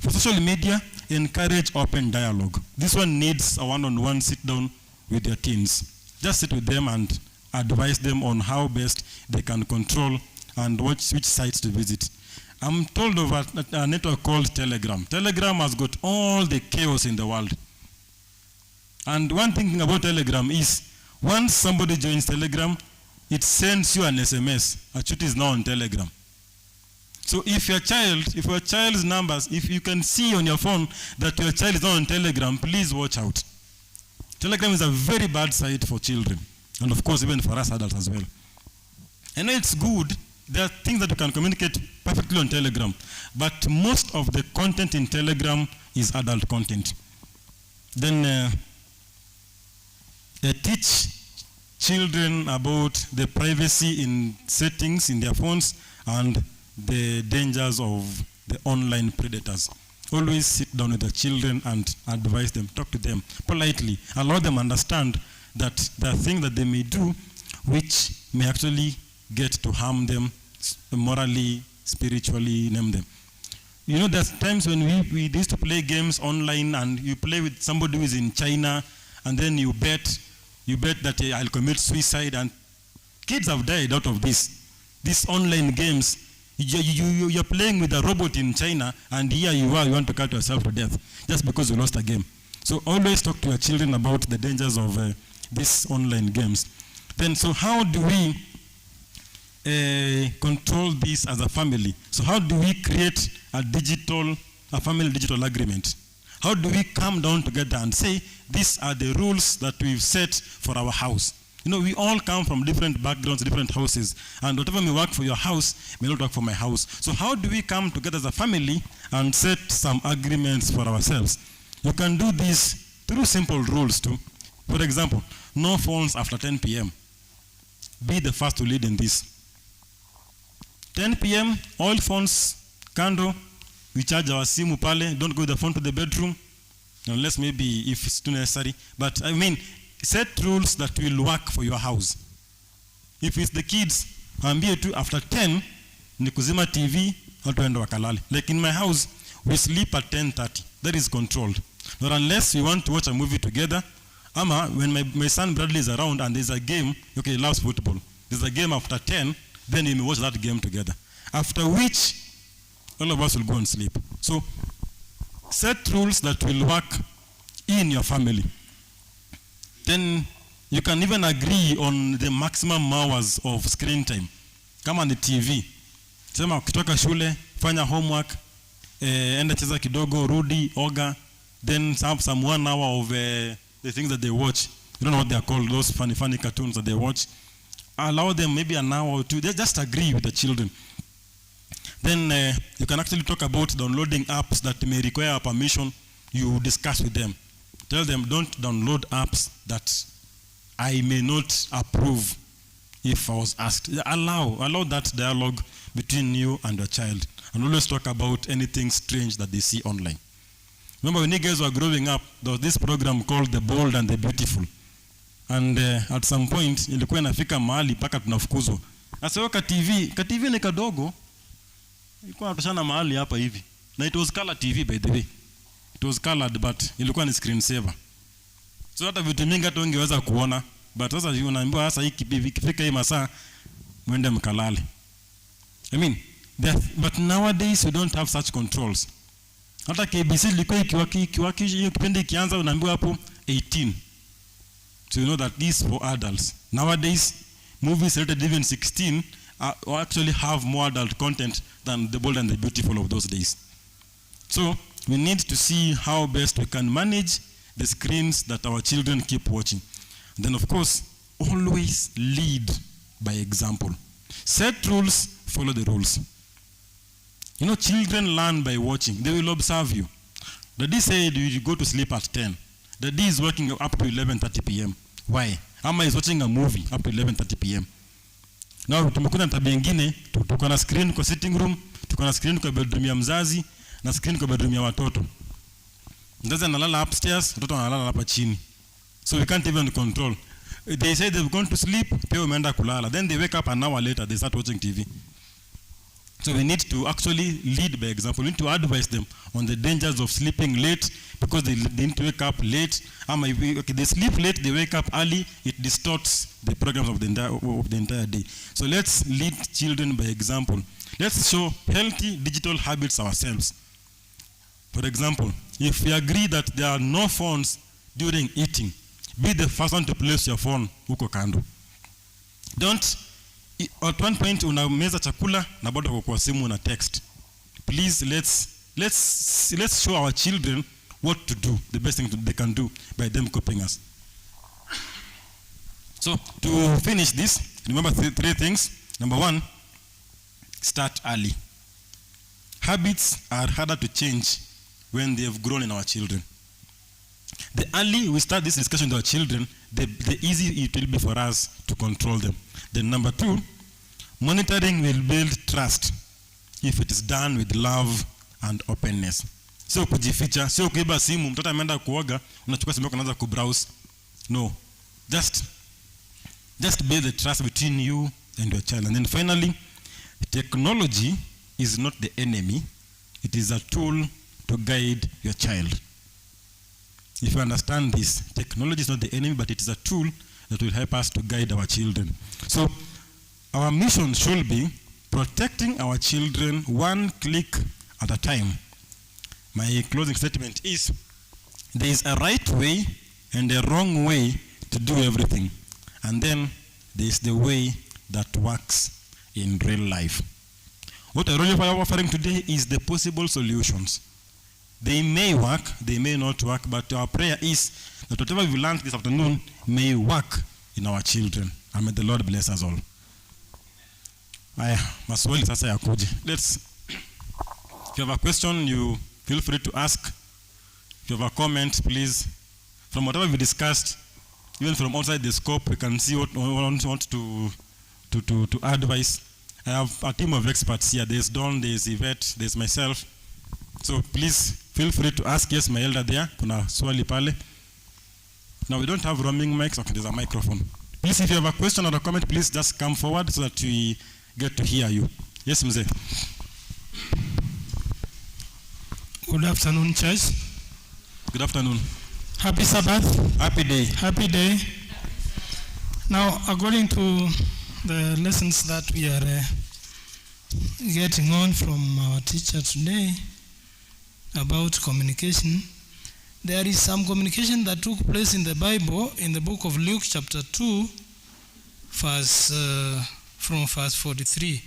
For social media, encourage open dialogue. This one needs a one-on-one sit-down with your teens. Just sit with them and advise them on how best they can control and which sites to visit. I'm told of a network called Telegram. Telegram has got all the chaos in the world. And one thing about Telegram is, once somebody joins Telegram, it sends you an SMS. Achuti is now on Telegram. So if your child's numbers, if you can see on your phone that your child is not on Telegram, please watch out. Telegram is a very bad site for children. And of course, even for us adults as well. I know it's good. There are things that you can communicate perfectly on Telegram. But most of the content in Telegram is adult content. Then teach children about the privacy in settings in their phones and the dangers of the online predators. Always sit down with the children and advise them, talk to them politely, allow them understand that there are things that they may do which may actually get to harm them morally, spiritually, name them. You know, there's times when we used to play games online and you play with somebody who is in China and then you bet that I'll commit suicide, and kids have died out of this. These online games, you're playing with a robot in China, and here you are, you want to cut yourself to death just because you lost a game. So always talk to your children about the dangers of these online games. Then, so how do we control this as a family? So how do we create a family digital agreement? How do we come down together and say, these are the rules that we've set for our house? You know, we all come from different backgrounds, different houses, and whatever may work for your house may not work for my house. So how do we come together as a family and set some agreements for ourselves? You can do this through simple rules too. For example, no phones after 10 p.m. Be the first to lead in this. 10 p.m., all phones, candle, we charge our simu pale, don't go with the phone to the bedroom, unless maybe if it's too necessary. But I mean, set rules that will work for your house. If it's the kids, ambie tu after 10, ni kuzima TV, watu waende wakalale. Like in my house, we sleep at 10:30. That is controlled. But unless we want to watch a movie together, ama when my son Bradley is around and there's a game, okay, he loves football. There's a game after 10, then we may watch that game together. After which, all of us will go and sleep. So, set rules that will work in your family. Then you can even agree on the maximum hours of screen time. Kama ni TV. Sema ukitoka shule, fanya homework, enda cheza kidogo, rudi, oga, then have some 1 hour of the things that they watch. You don't know what they are called, those funny cartoons that they watch. Allow them maybe an hour or two. They just agree with the children. Then you can actually talk about downloading apps that may require permission. You discuss with them. Tell them, don't download apps that I may not approve if I was asked. Allow that dialogue between you and your child. And always talk about anything strange that they see online. Remember when you guys were growing up, there was this program called The Bold and the Beautiful. And at some point, ilikuwa inafika mahali paka tunafukuzwa. Asa ka TV ni kadogo. Ilikuwa inatoshana mahali hapa hivi. Na it was color TV by the way. It was colored but ilikuwa ni screen saver. So hata vitu mingi hata ungeweza kuona, but sasa unaambiwa sasa ikifika hii masaa mwende mkalale. I mean, but nowadays we don't have such controls. Hata KBC ilikuwa ikiwaki hiyo kipindi kianza unaambiwa hapo 18. So you know that these for adults. Nowadays, movies rated even 16 actually have more adult content than The Bold and the Beautiful of those days. So we need to see how best we can manage the screens that our children keep watching. And then of course, always lead by example. Set rules, follow the rules. You know, children learn by watching. They will observe you. Daddy said you go to sleep at 10. Daddy is working up to 11:30 p.m. Why? Ama is watching a movie up to 11:30 p.m. Now, tumekuta tabia nyingine, tuko na screen kwa sitting room, tuko na screen kwa bedroom ya mzazi, na screen kwa bedroom ya watoto. Mzazi analala upstairs, watoto wanalala hapa chini. So we can't even control. They say they've gone to sleep, pia wameenda kulala. Then they wake up an hour later, they start watching TV. So we need to actually lead by example. We need to advise them on the dangers of sleeping late because they need to wake up late. They sleep late, they wake up early, it distorts the programs of the entire day. So let's lead children by example. Let's show healthy digital habits ourselves. For example, if we agree that there are no phones during eating, be the first one to place your phone huko kando. Don't, at one point unameza chakula na bado kwa simu na text. Please let's show our children what to do, the best thing they can do by them copying us. So to finish this, remember three things. Number one, start early. Habits are harder to change when they have grown in our children. The early we start this discussion with our children, the easy it will be for us to control them. Then number two, monitoring will build trust if it is done with love and openness. Sio kujificha, sio kuiba simu, mtoto ameenda kuoga, unachukua simu yako unaanza kubrowse. No. Just build the trust between you and your child. And then finally, technology is not the enemy. It is a tool to guide your child. If you understand this, technology is not the enemy, but it is a tool that will help us to guide our children. So our mission should be protecting our children one click at a time. My closing statement is, there is a right way and a wrong way to do everything. And then there is the way that works in real life. What I really am offering today is the possible solutions. They may work, they may not work, but our prayer is that whatever we learned this afternoon may work in our children. And may the Lord bless us all. Maswali sasa yakuje. If you have a question, you feel free to ask. If you have a comment, please. From whatever we discussed, even from outside the scope, we can see what we want to advise. I have a team of experts here. There's Don, there's Yvette, there's myself. So please feel free to ask. Yes, my elder there. Kuna swali pale. Now we don't have roaming mics. Okay, there's a microphone. Please, if you have a question or a comment, please just come forward so that we get to hear you. Yes, Mzee.
Good afternoon, church.
Good afternoon.
Happy Sabbath.
Happy day.
Happy day. Now, according to the lessons that we are getting on from our teacher today about communication, there is some communication that took place in the Bible, in the book of Luke chapter 2, from verse 43,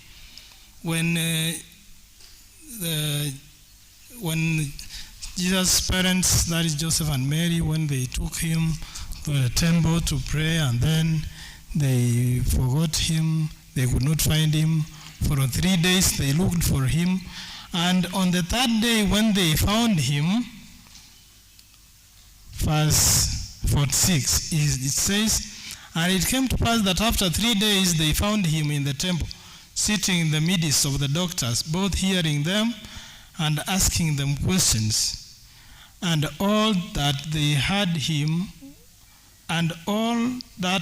when Jesus' parents, that is Joseph and Mary, when they took him to the temple to pray, and then they forgot him, they could not find him. For 3 days they looked for him, and on the third day when they found him, verse 46, it says, and it came to pass that after 3 days they found him in the temple, sitting in the midst of the doctors, both hearing them and asking them questions. And all that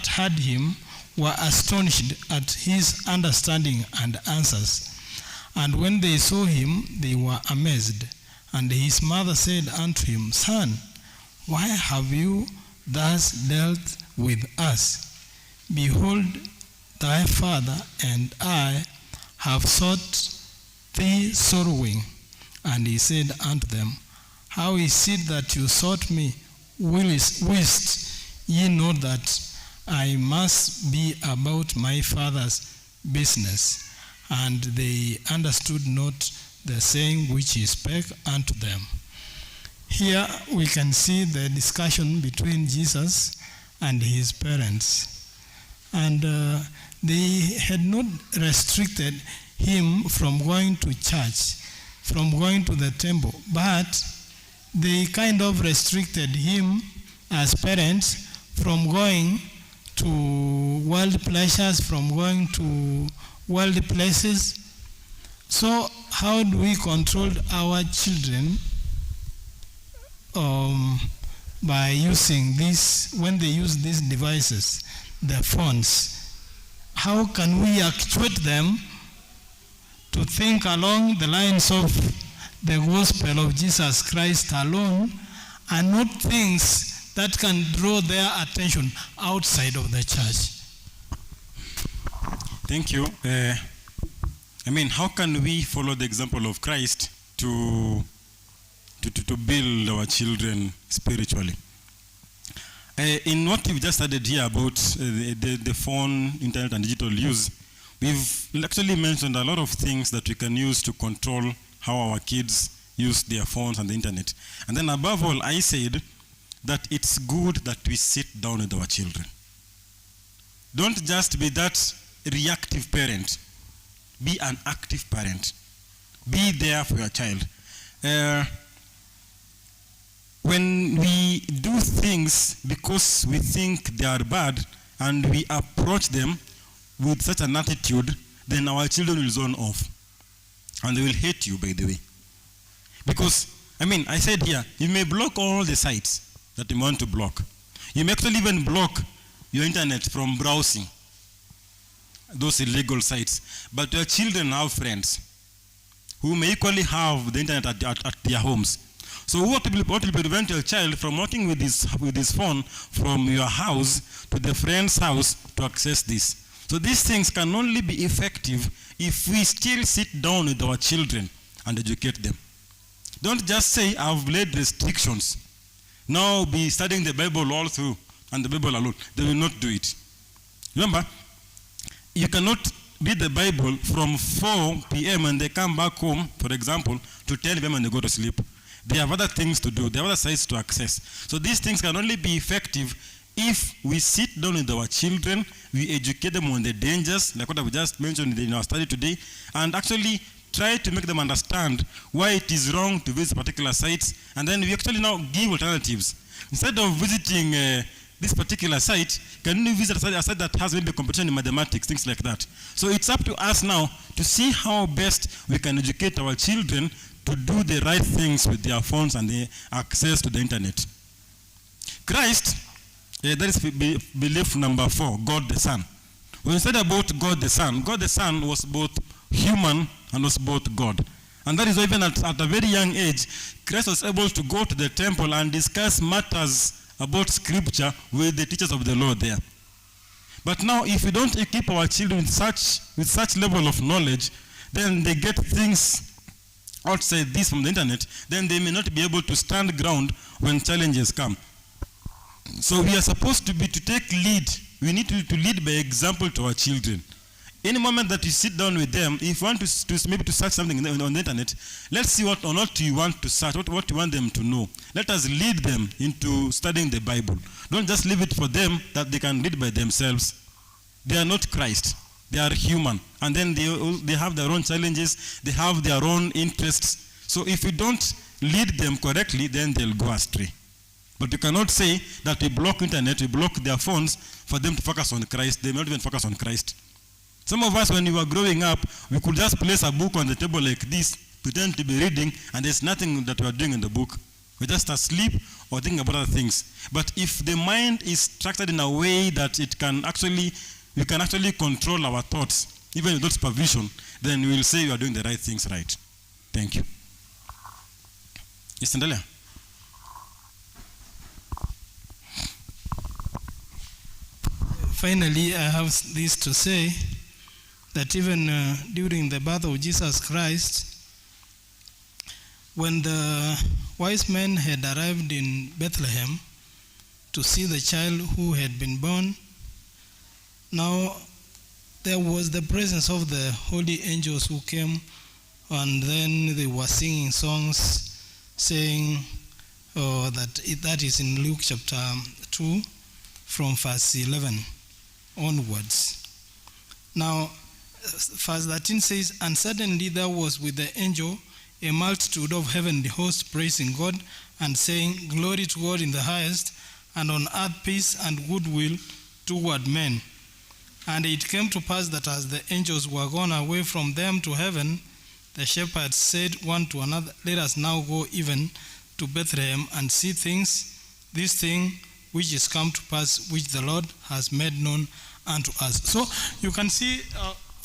had him were astonished at his understanding and answers. And when they saw him, they were amazed. And his mother said unto him, Son, why have you thus dealt with us? Behold, thy father and I have sought thee sorrowing. And he said unto them, How is it that you sought me? Wist ye not that I must be about my father's business? And they understood not the saying which he spake unto them. Here we can see the discussion between Jesus and his parents. And they had not restricted him from going to church, from going to the temple, but they kind of restricted him as parents from going to world pleasures, from going to worldly places. So how do we control our children by using this, when they use these devices, the phones? How can we actuate them to think along the lines of the gospel of Jesus Christ alone, and not things that can draw their attention outside of the church.
Thank you. How can we follow the example of Christ to build our children spiritually? In what we've just studied here about the phone, internet, and digital use, we've actually mentioned a lot of things that we can use to control how our kids use their phones and the internet. And then above all, I said that it's good that we sit down with our children. Don't just be that reactive parent. Be an active parent. Be there for your child. When we do things because we think they are bad and we approach them with such an attitude, then our children will zone off. And they will hate you, by the way. Because, I said here, you may block all the sites that you want to block. You may actually even block your internet from browsing those illegal sites. But your children have friends who may equally have the internet at their homes. So what will prevent your child from working with his phone from your house to the friend's house to access this? So these things can only be effective if we still sit down with our children and educate them. Don't just say, I've laid restrictions. Now be studying the Bible all through and the Bible alone. They will not do it. Remember, you cannot read the Bible from 4 p.m. and they come back home, for example, to 10 p.m. and they go to sleep. They have other things to do. They have other sites to access. So these things can only be effective if we sit down with our children, we educate them on the dangers, like what we just mentioned in our study today, and actually try to make them understand why it is wrong to visit particular sites, and then we actually now give alternatives. Instead of visiting this particular site, can you visit a site that has maybe competition in mathematics, things like that? So it's up to us now to see how best we can educate our children to do the right things with their phones and the access to the internet. Christ, that is belief number 4, God the Son. When we said about God the Son was both human and was both God. And that is why even at a very young age, Christ was able to go to the temple and discuss matters about scripture with the teachers of the Lord there. But now if we don't equip our children with such level of knowledge, then they get things outside this from the internet, then they may not be able to stand ground when challenges come. So we are supposed to take lead. We need to lead by example to our children. Any moment that you sit down with them, if you want to maybe to search something on the internet, let's see what or not you want to search, what you want them to know. Let us lead them into studying the Bible. Don't just leave it for them that they can read by themselves. They are not Christ. They are human. And then they have their own challenges. They have their own interests. So if you don't lead them correctly, then they'll go astray. But you cannot say that we block internet, we block their phones for them to focus on Christ. They may not even focus on Christ. Some of us, when we were growing up, we could just place a book on the table like this, pretend to be reading, and there's nothing that we are doing in the book. We're just asleep or thinking about other things. But if the mind is structured in a way that we can actually control our thoughts, even without supervision, then we will say we are doing the right things right. Thank you. Yes, Ndelia.
Finally, I have this to say, that even during the birth of Jesus Christ, when the wise men had arrived in Bethlehem to see the child who had been born, now there was the presence of the holy angels who came, and then they were singing songs saying that is in Luke chapter 2 from verse 11 onwards. Now verse 13 says, and suddenly there was with the angel a multitude of heavenly hosts praising God and saying, glory to God in the highest, and on earth peace and goodwill toward men. And it came to pass that as the angels were gone away from them to heaven, the shepherds said one to another, let us now go even to Bethlehem and see this thing which is come to pass, which the Lord has made known unto us. So you can see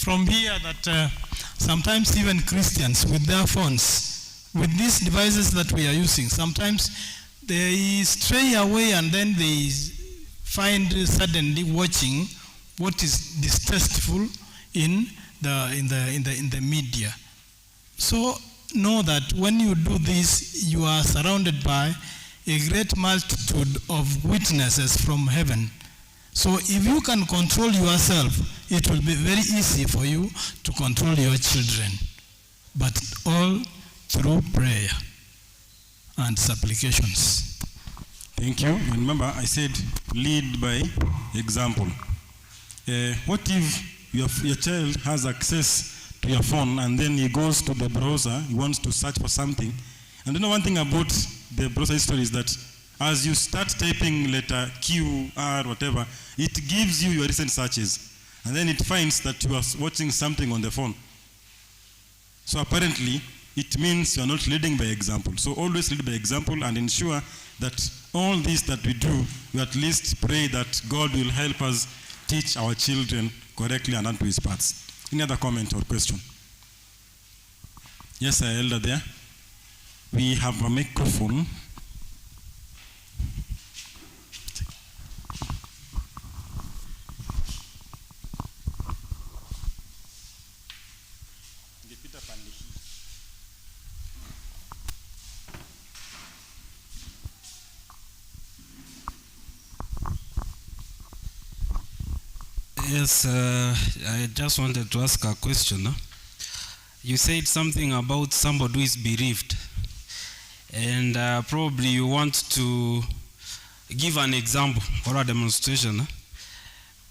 from here that sometimes even Christians with their phones, with these devices that we are using, sometimes they stray away and then they find suddenly watching what is distasteful in the media. So know that when you do this, you are surrounded by a great multitude of witnesses from heaven. So if you can control yourself, it will be very easy for you to control your children, but all through prayer and supplications.
Thank you. And remember, I said lead by example. What if your child has access to your phone and then he goes to the browser, he wants to search for something? And you know one thing about the browser history is that as you start typing letter Q, R, whatever, it gives you your recent searches. And then it finds that you are watching something on the phone. So apparently, it means you are not leading by example. So always lead by example and ensure that all this that we do, we at least pray that God will help us teach our children correctly and unto his parts. Any other comment or question? Yes, our elder there. We have a microphone.
Yes, I just wanted to ask a question. You said something about somebody who is bereaved, and probably you want to give an example or a demonstration.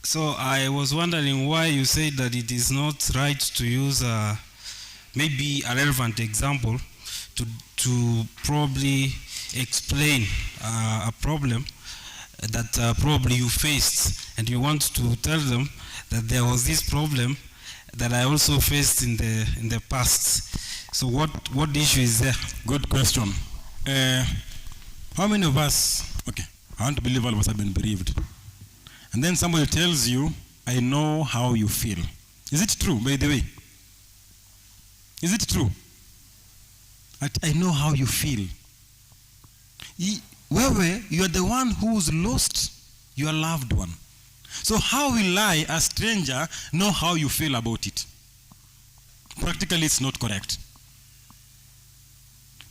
So I was wondering why you said that it is not right to use maybe a relevant example to probably explain a problem that probably you faced, and you want to tell them that there was this problem that I also faced in the past. So what issue is there?
Good question. How many of us, okay, I want to believe all of us have been bereaved. And then somebody tells you, I know how you feel. Is it true, by the way? Is it true? I know how you feel. Wewe, you are the one who's lost your loved one. So how will I, a stranger, know how you feel about it? Practically, it's not correct.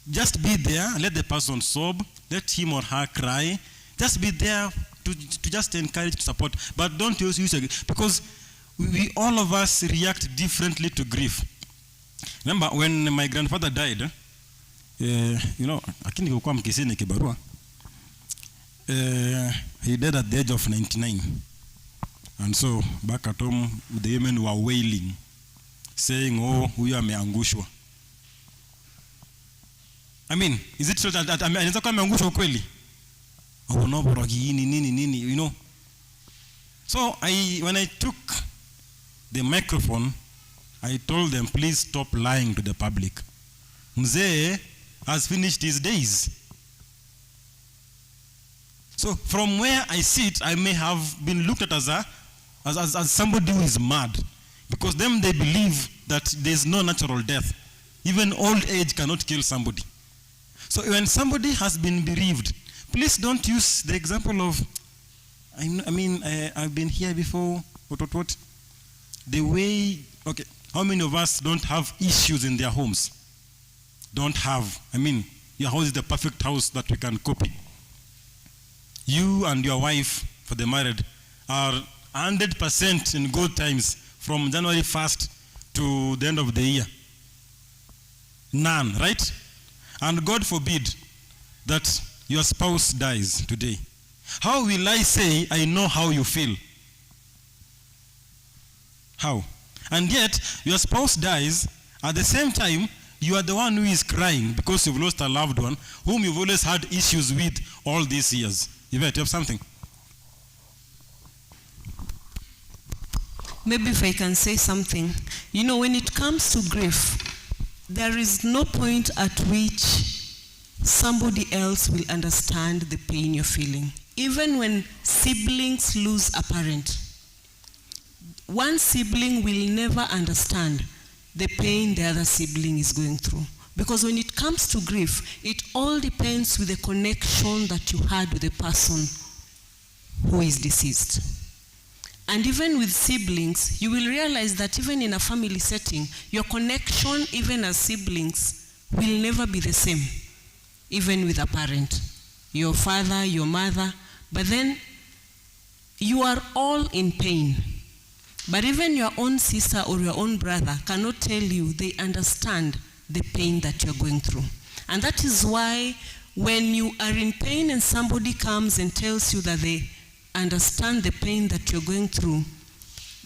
Just be there, let the person sob, let him or her cry. Just be there to just encourage, to support. But don't use it, because we all of us react differently to grief. Remember, when my grandfather died, akini kukua mkisini kibarua, he died at the age of 99. And so, back at home, the women were wailing, saying, oh, huyu ameangushwa. I mean, is it true that anaweza kuwa ameangushwa kweli? Oh, no, borogi, nini, you know. So, when I took the microphone, I told them, please stop lying to the public. Mzee has finished his days. So from where I sit, I may have been looked at as somebody who is mad, because them they believe that there is no natural death. Even old age cannot kill somebody. So when somebody has been bereaved, please don't use the example of, I've been here before, what. The way, okay, how many of us don't have issues in their homes? Don't have. Your house is the perfect house that we can copy. You and your wife, for the married, are 100% in good times from January 1st to the end of the year. None, right? And God forbid that your spouse dies today. How will I say, I know how you feel? How? And yet, your spouse dies, at the same time, you are the one who is crying because you've lost a loved one whom you've always had issues with all these years. You have something?
Maybe if I can say something. When it comes to grief, there is no point at which somebody else will understand the pain you're feeling. Even when siblings lose a parent, one sibling will never understand the pain the other sibling is going through. Because when it comes to grief, it all depends with the connection that you had with the person who is deceased. And even with siblings, you will realize that even in a family setting, your connection, even as siblings, will never be the same, even with a parent, your father, your mother. But then you are all in pain. But even your own sister or your own brother cannot tell you they understand the pain that you're going through. And that is why when you are in pain and somebody comes and tells you that they understand the pain that you're going through,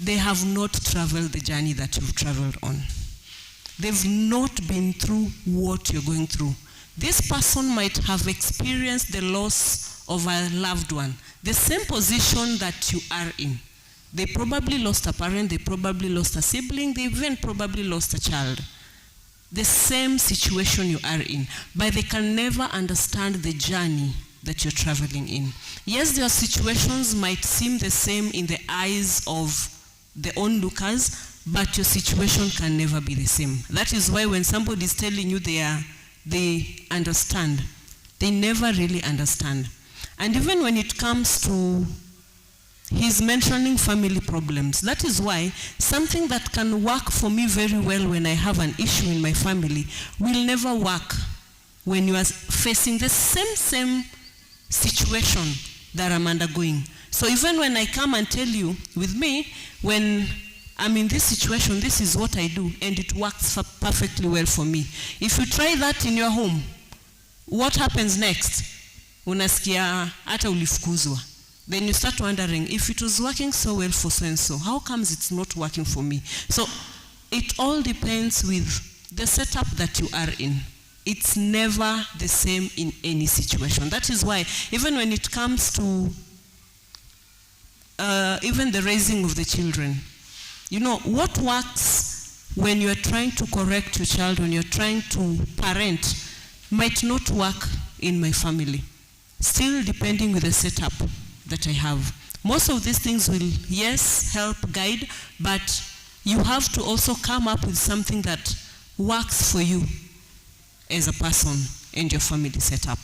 they have not traveled the journey that you've traveled on. They've not been through what you're going through. This person might have experienced the loss of a loved one, the same position that you are in. They probably lost a parent, they probably lost a sibling, they even probably lost a child. The same situation you are in, but they can never understand the journey that you're traveling in. Yes, their situations might seem the same in the eyes of the onlookers, but your situation can never be the same. That is why when somebody is telling you they understand, they never really understand. And even when it comes to he's mentioning family problems. That is why something that can work for me very well when I have an issue in my family will never work when you are facing the same situation that I'm undergoing. So even when I come and tell you, with me, when I'm in this situation, this is what I do, and it works perfectly well for me. If you try that in your home, what happens next? Unasikia hata ulifukuzwa. Then you start wondering, if it was working so well for so and so, how comes it's not working for me? So it all depends with the setup that you are in. It's never the same in any situation. That is why even when it comes to even the raising of the children, you know, what works when you're trying to correct your child, when you're trying to parent, might not work in my family. Still depending with the setup that I have. Most of these things will, yes, help guide, but you have to also come up with something that works for you as a person and your family setup.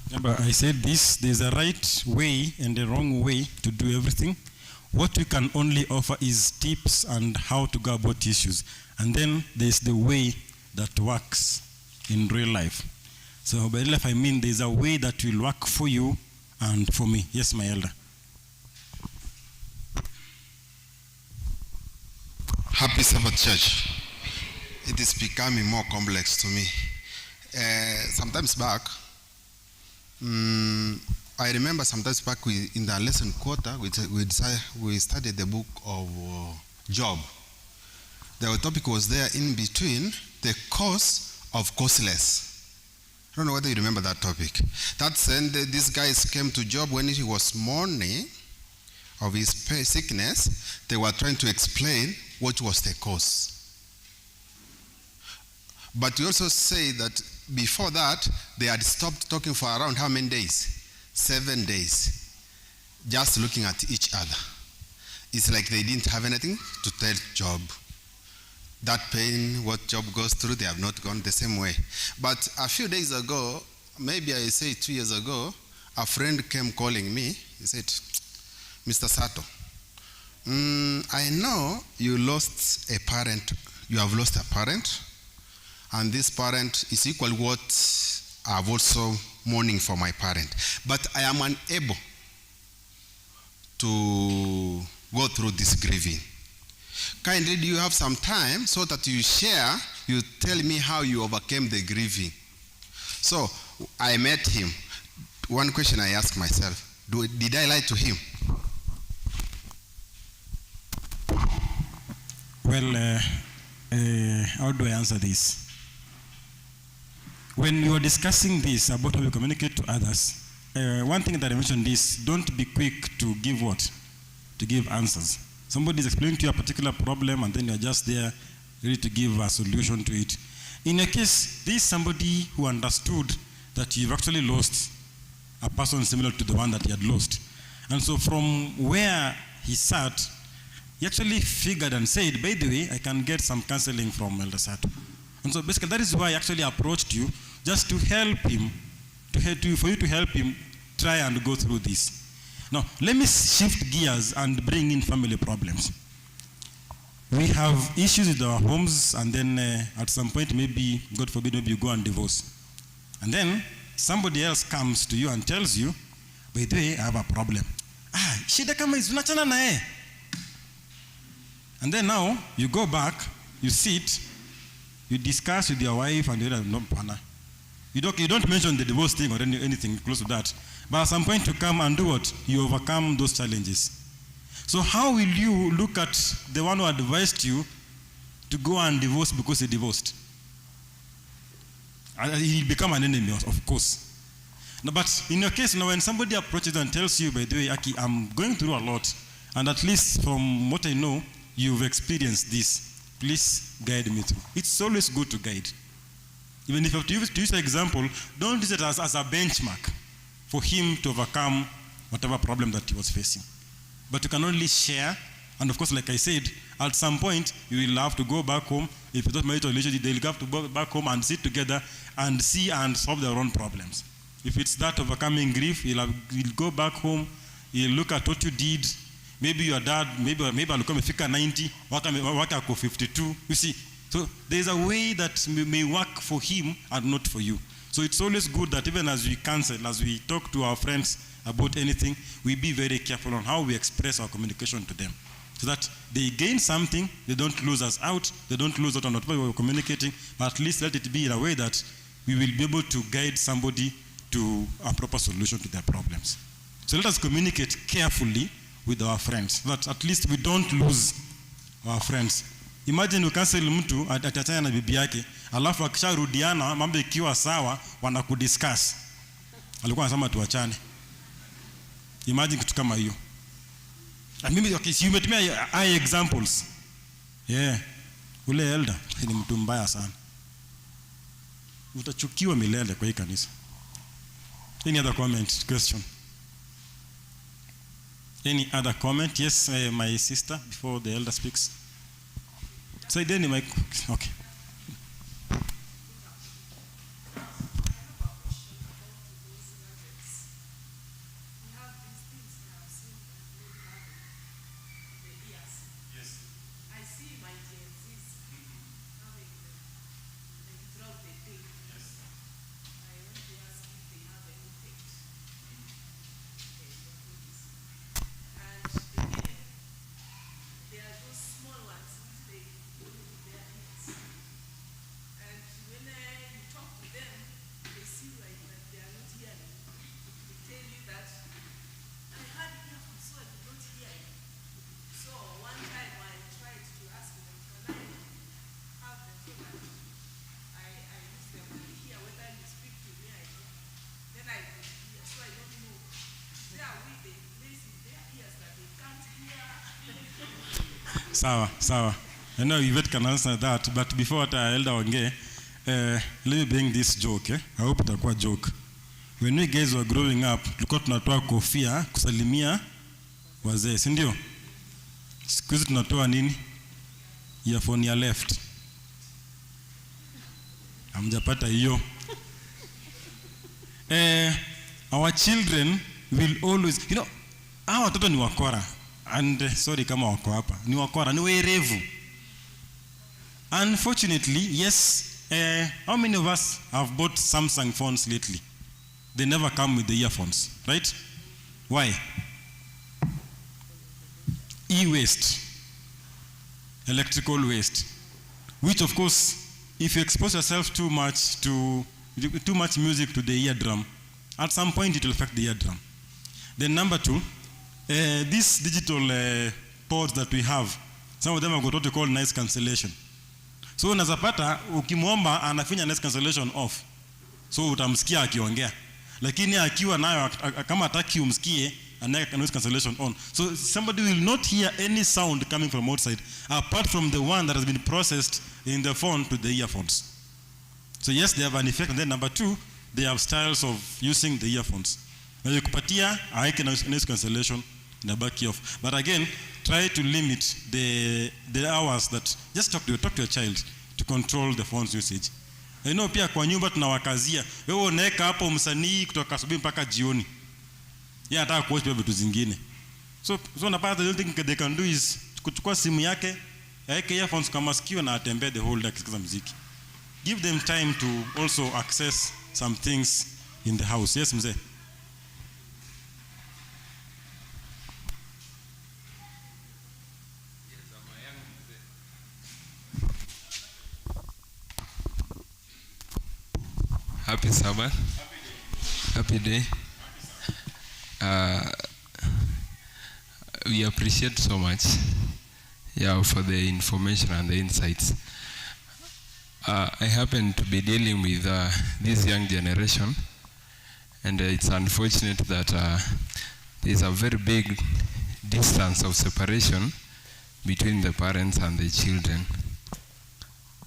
Remember, I said this, there's a right way and a wrong way to do everything. What we can only offer is tips and how to go about issues. And then there's the way that works in real life. So by real life, I mean there's a way that will work for you and for me. Yes, my elder.
Happy Sabbath, church. It is becoming more complex to me. Sometimes back, I remember sometimes back in the lesson quarter, we studied the book of Job. The topic was there in between, the cause of causeless. I don't know whether you remember that topic. That's when these guys came to Job when he was mourning of his sickness. They were trying to explain what was the cause. But we also say that before that, they had stopped talking for around how many days? 7 days. Just looking at each other. It's like they didn't have anything to tell Job. That pain, what Job goes through, they have not gone the same way. But a few days ago, maybe I say 2 years ago, a friend came calling me. He said, Mr. Sato, I know you lost a parent. You have lost a parent. And this parent is equal what I've also mourning for my parent. But I am unable to go through this grieving. Kindly, do you have some time so that you share, you tell me how you overcame the grieving? So I met him. One question I asked myself, did I lie to him?
Well, how do I answer this? When you are discussing this about how you communicate to others, one thing that I mentioned is don't be quick to give what? To give answers. Somebody is explaining to you a particular problem and then you're just there ready to give a solution to it. In a case, this is somebody who understood that you've actually lost a person similar to the one that he had lost. And so from where he sat, he actually figured and said, by the way, I can get some counseling from Elder Sato. And so basically that is why I actually approached you, just to help him, for you to help him try and go through this. Now, let me shift gears and bring in family problems. We have issues with our homes, and then at some point, maybe, God forbid, maybe you go and divorce. And then somebody else comes to you and tells you, by the way, I have a problem. Shida kama izunachana na eh. And then now, you go back, you sit, you discuss with your wife, and you're no partner. You don't mention the divorce thing or anything close to that. But at some point you come and do what? You overcome those challenges. So how will you look at the one who advised you to go and divorce because he divorced? He'll become an enemy, of course. No, but in your case, when somebody approaches and tells you, by the way, Aki, I'm going through a lot, and at least from what I know, you've experienced this. Please guide me through. It's always good to guide. Even if you have to use an example, don't use it as a benchmark for him to overcome whatever problem that he was facing. But you can only share, and of course, like I said, at some point, you will have to go back home. If it's not married relationship, they'll have to go back home and sit together and see and solve their own problems. If it's that overcoming grief, you'll go back home, you'll look at what you did. Maybe your dad, maybe I'll come fika 90, waka 52. You see, so there's a way that may work for him and not for you. So it's always good that even as we counsel, as we talk to our friends about anything, we be very careful on how we express our communication to them, so that they gain something, they don't lose us out, they don't lose out on what we're communicating, but at least let it be in a way that we will be able to guide somebody to a proper solution to their problems. So let us communicate carefully with our friends, so that at least we don't lose our friends. Imagine ukansel mtu atachana na bibi yake, alafu akisharudiana mambo ikiwa sawa wanakudiscuss. Alikuwa anasema tuachane. Imagine kitu kama hiyo. And mimi you umetumia eye examples. Yeah. Ule elder ni mtu mbaya sana. Utachukiwa milele kwa hii kanisa. Any other comment, question? Any other comment? Yes, my sister, before the elder speaks. So then, okay. Sawa. I know Yvette can answer that, but before that, elder onge, let me bring this joke. I hope itakuwa joke. When we guys were growing up, tulikuwa tunatoa kofia kusalimia wazee, si ndio? Siku hizi tunatoa nini? Earphone ya left. Hamjapata hiyo. Our children will always, hawa watoto ni wakora. And sorry kama wako hapa, ni wakora, ni werevu. Unfortunately, yes, how many of us have bought Samsung phones lately? They never come with the earphones, right? Why? E-waste, electrical waste, which of course, if you expose yourself too much music to the eardrum, at some point it will affect the eardrum. Then number two, these digital pods that we have, some of them have got what we call noise cancellation. So unazapata ukimwomba anafinya noise cancellation off, so utamsikia akiongea, lakini akiwa nayo kama hataki umsikie anaweka noise cancellation on, so somebody will not hear any sound coming from outside apart from the one that has been processed in the phone to the earphones. So yes, they have an effect. And then number two, they have styles of using the earphones. Na yukupatia aweke noise cancellation na back off. But again, try to limit the hours that just talk to your child to control the phone's usage. I know pia kwa nyumba tunawakazia. Wewe unaweka hapo msanii kutoka asubuhi mpaka jioni. Yeye anataka kuwatch vitu zingine. So unapata the only thing they can do is kuchukua simu yake, aweke earphones kama sikio na atembee the whole day akisikiza muziki. Give them time to also access some things in the house. Yes, mzee.
Happy Sabbath. Happy day. We appreciate so much for the information and the insights. I happen to be dealing with this young generation, and it's unfortunate that there's a very big distance of separation between the parents and the children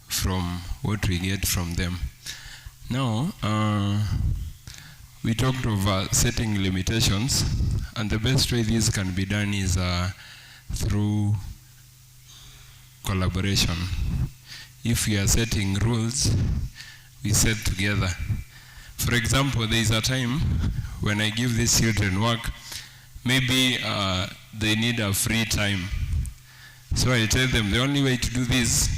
from what we get from them. Now, we talked of setting limitations, and the best way this can be done is through collaboration. If we are setting rules, we set together. For example, there is a time when I give these children work, maybe they need a free time. So I tell them the only way to do this,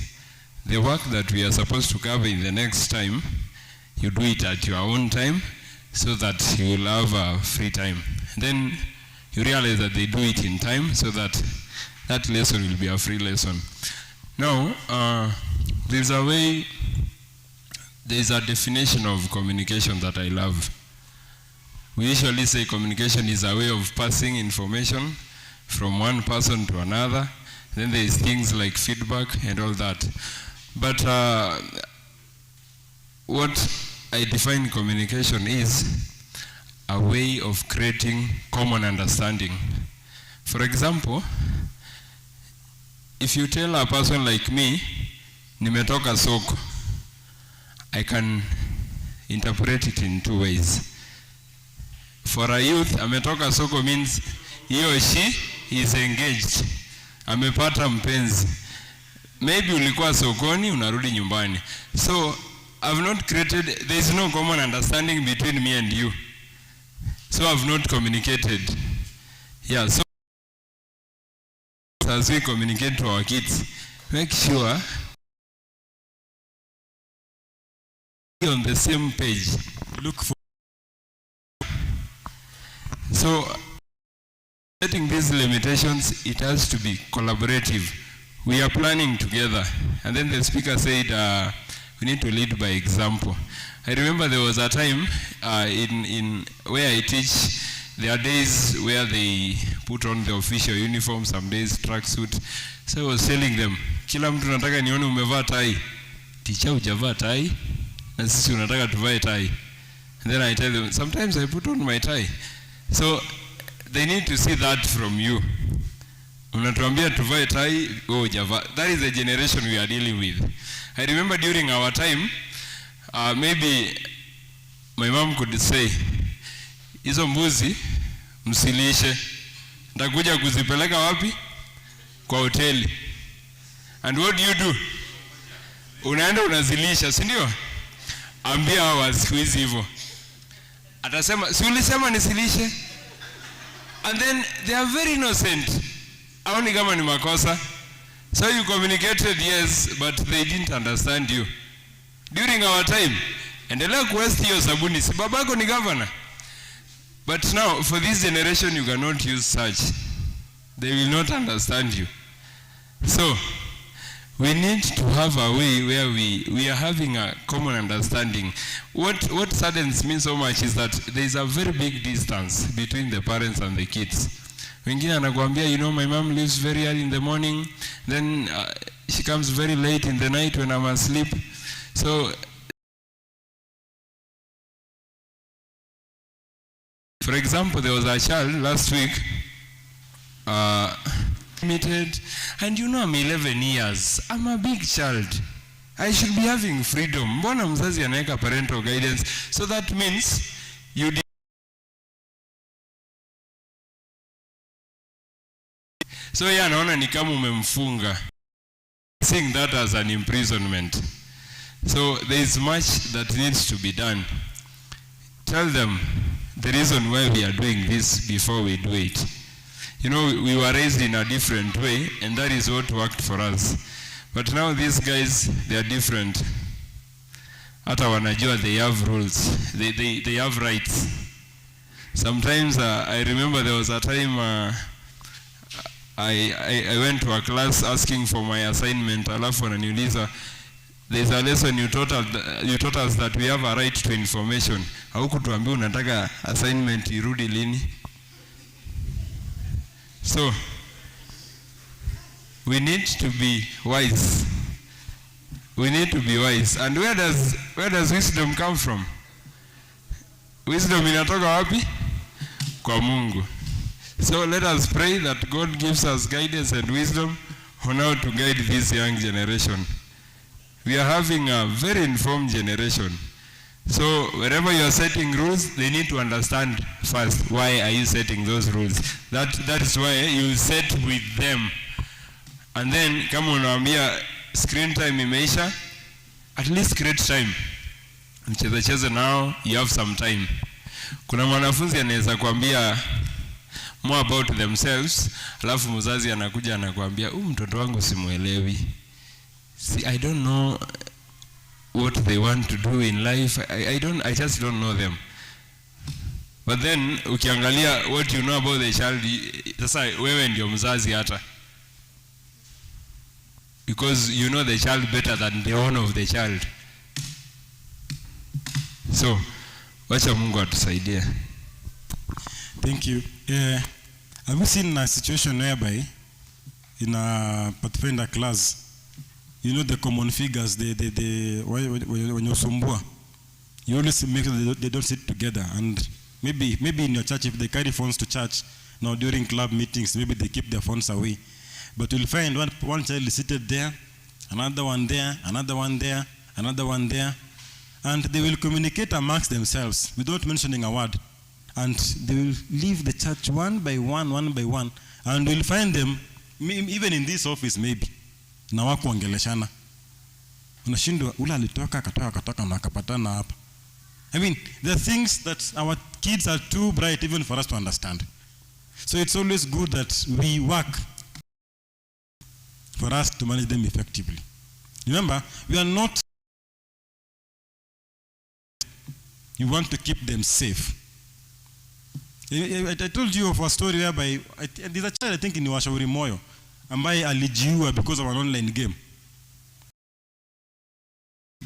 the work that we are supposed to cover in the next time, you do it at your own time so that you will have a free time. Then you realize that they do it in time so that that lesson will be a free lesson. Now, there's a definition of communication that I love. We usually say communication is a way of passing information from one person to another. Then there's things like feedback and all that. But what I define communication is a way of creating common understanding. For example, if you tell a person like me, nimetoka soko, I can interpret it in two ways. For a youth, ametoka soko means he or she is engaged. Amepata mpenzi. Maybe ulikuwa sokoni, unarudi nyumbani. So, I've not created, there is no common understanding between me and you. So, I've not communicated. Yeah, so as we communicate to our kids, make sure on the same page. Look for. So, setting these limitations, it has to be collaborative. We are planning together. And then the speaker said, we need to lead by example. I remember there was a time in where I teach, there are days where they put on the official uniform, some days tracksuit. So I was telling them, kila mtu nataka nione umevaa tai. Teacher hujavaa tai, na sisi unataka tuvae tai. And then I tell them, sometimes I put on my tie. So they need to see that from you. Unatuambia tuvae tai, oh hujavaa. That is the generation we are dealing with. I remember during our time, maybe my mom could say, hizo mbuzi msilishe, nitakuja kuzipeleka wapi? Kwa hoteli. And what do? Unaenda unazilisha, si ndio? Ambia hawa siku hizi hivyo. Atasema, si ulisema nisilishe? And then they are very innocent. Haoni kama ni makosa. So you communicated, yes, but they didn't understand you. During our time, endelea kuwesti hiyo sabuni, si babako ni governor. But now, for this generation, you cannot use such. They will not understand you. So, we need to have a way where we are having a common understanding. What saddens me so much is that there is a very big distance between the parents and the kids. Wengine anakuambia, you know, my mom leaves very early in the morning, then she comes very late in the night when I'm asleep. So, for example, there was a child last week, limited, and you know I'm 11 years. I'm a big child. I should be having freedom. Mbona mzazi anaweka parental guidance? So that means you So yeye anaona ni kama umemfunga, seeing that as an imprisonment. So there is much that needs to be done. Tell them the reason why we are doing this before we do it. You know, we were raised in a different way, and that is what worked for us. But now these guys, they are different. Hata wanajua they have rules, they have rights. Sometimes I remember there was a time I went to a class asking for my assignment, alafu wananiuliza, there's a lesson you taught us that we have a right to information. Haukutuambia unataka assignment irudi lini? So we need to be wise. We need to be wise. And where does wisdom come from? Wisdom inatoka wapi? Kwa Mungu. So let us pray that God gives us guidance and wisdom on how to guide this young generation. We are having a very informed generation. So wherever you are setting rules, they need to understand first, why are you setting those rules? That is why you set with them. And then kama unawaambia screen time imeisha, at least create time. Mcheze nao, you have some time. Kuna mwanafunzi anaweza kuambia more about themselves, alafu mzazi anakuja anakuambia, mtoto wangu simuelewi. See, I don't know what they want to do in life. I just don't know them. But then ukiangalia what you know about the child, sasa wewe ndio mzazi hata. Because you know the child better than the owner of the child. So, wacha Mungu atusaidie.
Thank you. Have you seen a situation whereby in a Pathfinder class, you know the common figures, when you sumbua, you always make sure they don't sit together. And maybe in your church, if they carry phones to church, now during club meetings, maybe they keep their phones away. But you'll find one child is seated there, another one there, another one there, another one there, and they will communicate amongst themselves without mentioning a word. And they will leave the church one by one, and we'll find them, even in this office maybe, na wako ongeleshana. Unashindwa ula alitoka akatoka na akapatana hapa. I mean, there are things that our kids are too bright even for us to understand. So it's always good that we work for us to manage them effectively. Remember, we are not, you want to keep them safe. I told you of a story whereby there's a child, I think in Washauri Moyo, ambaye alijiua because of an online game.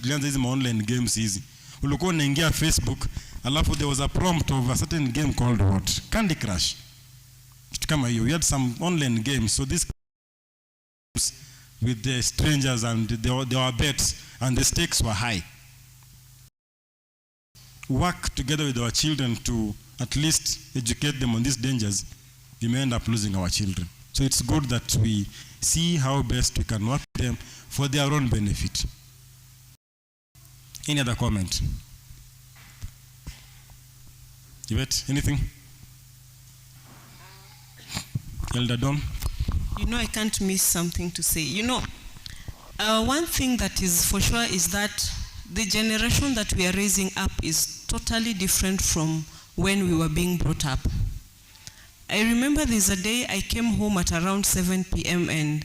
Glianza hizi ma online games hizi. Ulikuwa unaingia Facebook, alafu there was a prompt of a certain game called what? Candy Crush. Kama hiyo, we had some online games. So this with the strangers, and there were bets and the stakes were high. Work together with our children to at least educate them on these dangers. We may end up losing our children. So it's good that we see how best we can work with them for their own benefit. Any other comment? Yvette, anything? Elder Don?
You know, I can't miss something to say. You know, one thing that is for sure is that the generation that we are raising up is totally different from when we were being brought up. I remember there's a day I came home at around 7 p.m. and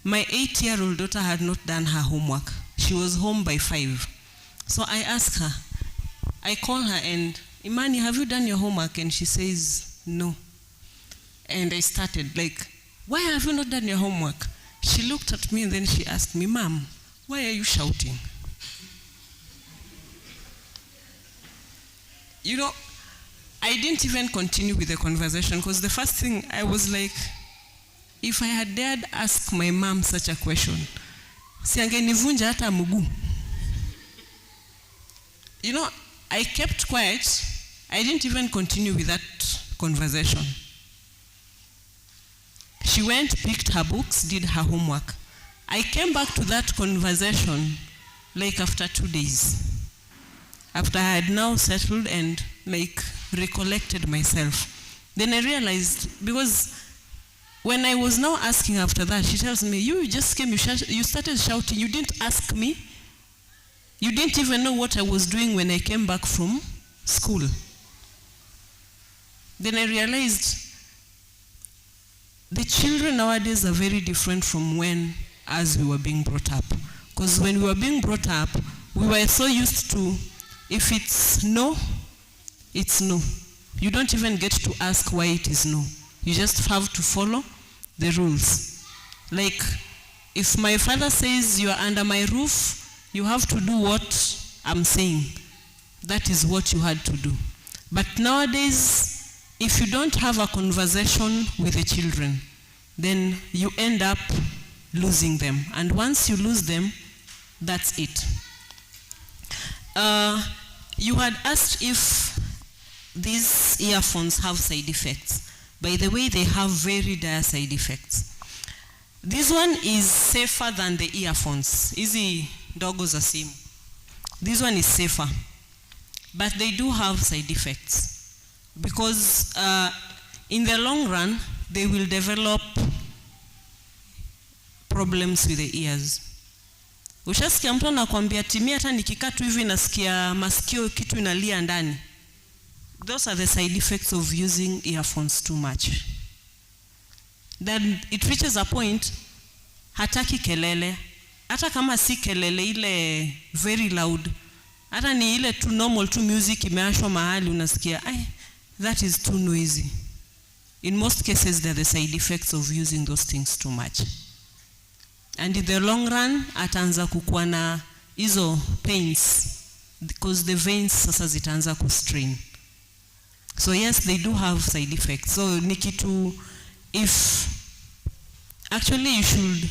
my 8-year-old daughter had not done her homework. She was home by 5. So I asked her, I call her and, Imani, have you done your homework? And she says, no. And I started like, why have you not done your homework? She looked at me and then she asked me, Mom, why are you shouting? You know, I didn't even continue with the conversation because the first thing I was like, if I had dared ask my mom such a question, siangenivunja hata mguu. You know, I kept quiet. I didn't even continue with that conversation. She went, picked her books, did her homework. I came back to that conversation like after 2 days. After I had now settled and like recollected myself. Then I realized, because When I was now asking after that, she tells me, you just came, you started shouting, you didn't ask me. You didn't even know what I was doing when I came back from school. Then I realized the children nowadays are very different from when as we were being brought up. Because when we were being brought up, we were so used to, if it's no, it's no. You don't even get to ask why it is no. You just have to follow the rules. Like, if my father says you are under my roof, you have to do what I'm saying. That is what you had to do. But nowadays, if you don't have a conversation with the children, then you end up losing them. And once you lose them, that's it. You had asked if these earphones have side effects. By the way, they have very dire side effects. This one is safer than the earphones. Easy dogo za simu. This one is safer. But they do have side effects. Because in the long run, they will develop problems with the ears. Ushasikia mtu anakuambia timia hata nikikaa tu hivi nasikia masikio kitu inalia ndani. Those are the side effects of using earphones too much. Then it reaches a point, hataki kelele. Hata kama si kelele ile very loud. Hata ni ile too normal, too music imeashwa mahali unasikia, that is too noisy. In most cases, they're the side effects of using those things too much. And in the long run, ataanza kukuwa na hizo pains because the veins sasa zitaanza kustrain. So yes, they do have side effects. So Nikitu, if actually you should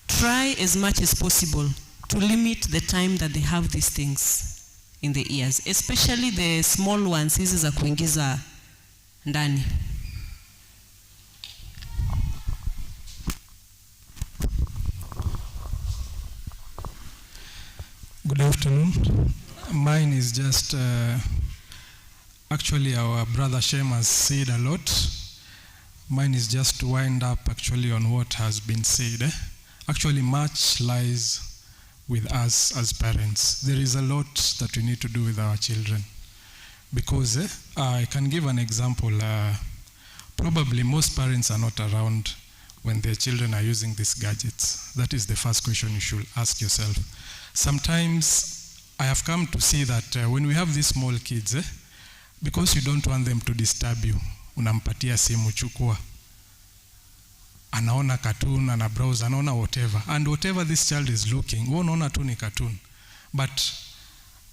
try as much as possible to limit the time that they have these things in the ears, especially the small ones, hizi za kuingiza ndani.
Good afternoon. Mine is just actually our brother Shem has said a lot. Mine is just to wind up actually on what has been said. Actually, much lies with us as parents. There is a lot that we need to do with our children. Because I can give an example. Probably most parents are not around when their children are using these gadgets. That is the first question you should ask yourself. Sometimes I have come to see that when we have these small kids, because you don't want them to disturb you, unampatia simu chukua. Anaona cartoon, ana browse, anaona whatever. And whatever this child is looking, unaona tu ni cartoon. But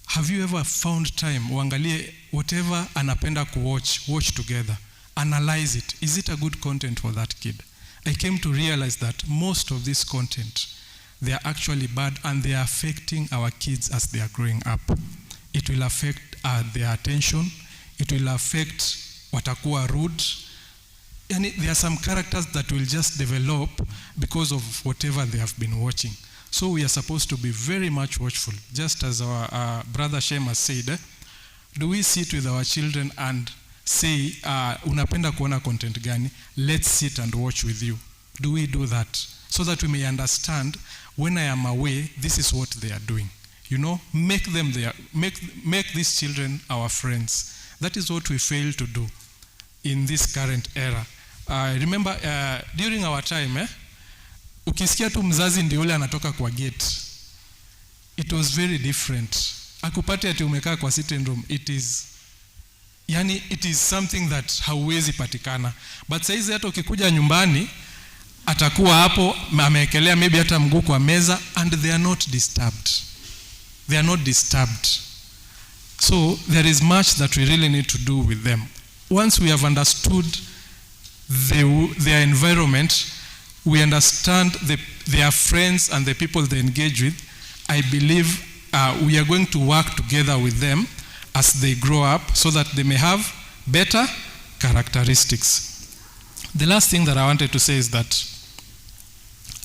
have you ever found time, uangalie whatever anapenda watch together. Analyze it. Is it a good content for that kid? I came to realize that most of this content, they are actually bad and they are affecting our kids as they are growing up. It will affect their attention. It will affect watakuwa rude. And there are some characters that will just develop because of whatever they have been watching. So we are supposed to be very much watchful. Just as our brother Shem has said, do we sit with our children and say, unapenda kuona content gani? Let's sit and watch with you. Do we do that? So that we may understand, when I am away, this is what they are doing. You know, make these children our friends. That is what we fail to do in this current era. I remember during our time, ukisikia tu mzazi ndio yule anatoka kwa gate. It was very different. Akupate ati umekaa kwa sitting room, it is something that hauwezi patikana. But saizi hata ukikuja nyumbani, atakuwa hapo ameekelea maybe hata mguu kwa meza and they are not disturbed. They are not disturbed. So there is much that we really need to do with them. Once we have understood their environment, we understand their friends and the people they engage with, I believe we are going to work together with them as they grow up so that they may have better characteristics. The last thing that I wanted to say is that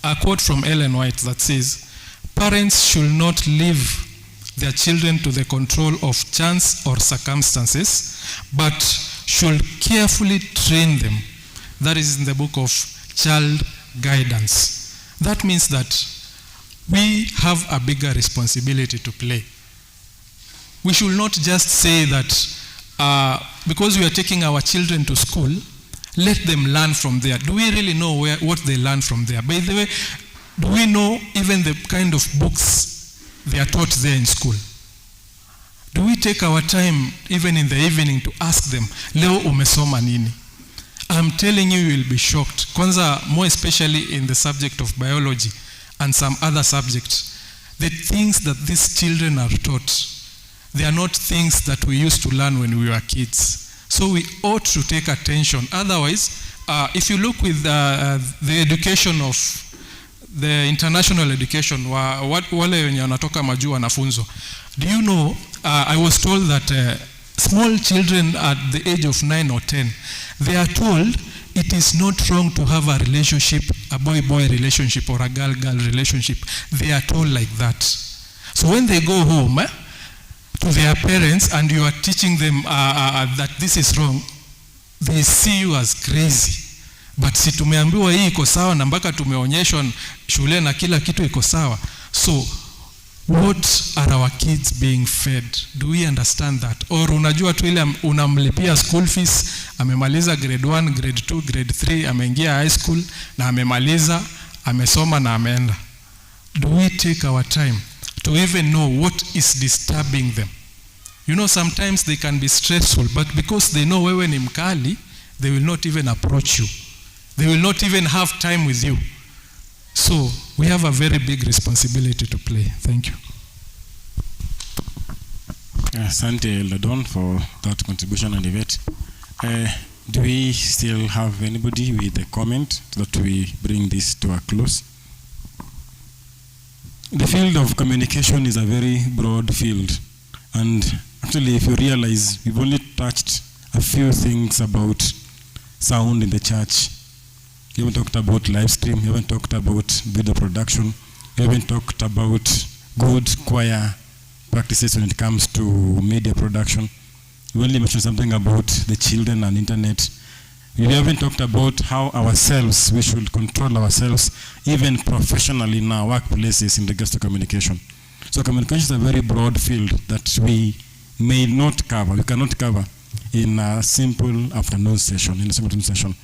a quote from Ellen White that says, parents should not leave their children to the control of chance or circumstances, but should carefully train them That is in the book of child guidance. That means that we have a bigger responsibility to play. We should not just say that because we are taking our children to school, let them learn from there. Do we really know what they learn from there? By the way, do we know even the kind of books they are taught there in school? Do we take our time even in the evening to ask them, leo umesoma nini? I'm telling you, you will be shocked. Kwanza, more especially in the subject of biology and some other subjects, the things that these children are taught, they are not things that we used to learn when we were kids. So we ought to take attention. Otherwise, if you look with the education of the international education, wale wenye wanatoka majuu wanafunzo, do you know, I was told that small children at the age of 9 or 10, they are told it is not wrong to have a relationship, a boy-boy relationship or a girl-girl relationship. They are told like that. So when they go home to their parents and you are teaching them that this is wrong, they see you as crazy. But si tumeambiwa hii iko sawa na mpaka tumeonyeshwa shule na kila kitu iko sawa. So what are our kids being fed? Do we understand that? Or unajua tu ile unamlipia school fees, amemaliza grade 1, grade 2, grade 3, ameingia high school na amemaliza, amesoma na ameenda. Do we take our time to even know what is disturbing them? You know, sometimes they can be stressful, but because they know wewe ni mkali, they will not even approach you. They will not even have time with you. So we have a very big responsibility to play. Thank you.
Asante Ladon for that contribution and debate. Do we still have anybody with a comment that we bring this to a close? The field of communication is a very broad field, and actually if you realize, we've only touched a few things about sound in the church. We haven't talked about live stream, we haven't talked about video production, we haven't talked about good choir practices when it comes to media production. We only mentioned something about the children and internet. We haven't talked about how ourselves, we should control ourselves, even professionally in our workplaces in regards to communication. So communication is a very broad field that we may not cover, we cannot cover in a simple afternoon session,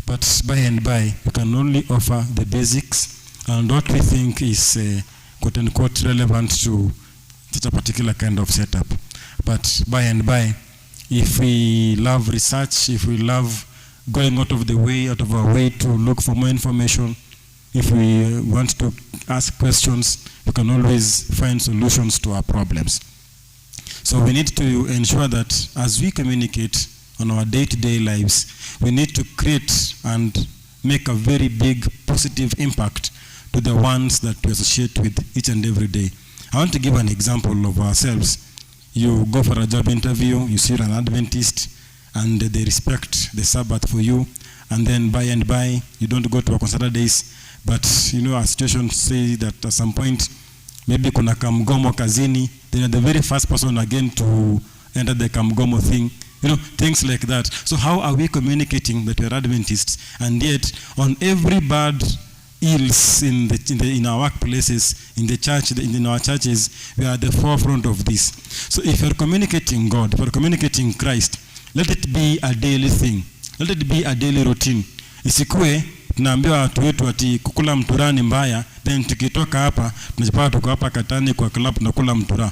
But by and by, we can only offer the basics and what we think is quote unquote relevant to such a particular kind of setup. But by and by, if we love research, if we love going out of our way to look for more information, if we want to ask questions, we can always find solutions to our problems. So we need to ensure that as we communicate on our day-to-day lives, we need to create and make a very big positive impact to the ones that we associate with each and every day. I want to give an example of ourselves. You go for a job interview, you see an Adventist, and they respect the Sabbath for you, and then by and by, you don't go to work on Saturdays, but you know, a situation say that at some point, maybe kuna kamgomo kazini, then you're the very first person again to enter the kamgomo thing, you know, things like that. So how are we communicating that we're Adventists, and yet on every bad ills in our workplaces, in the church, in our churches, we are at the forefront of this. So if you're communicating God, if you're communicating Christ, let it be a daily thing. Let it be a daily routine. Isikue tunaambiwa watu wetu ati kukula mtura ni mbaya, then tukitoka hapa tunajipata tuko hapa Katani kwa club tunakula mtura.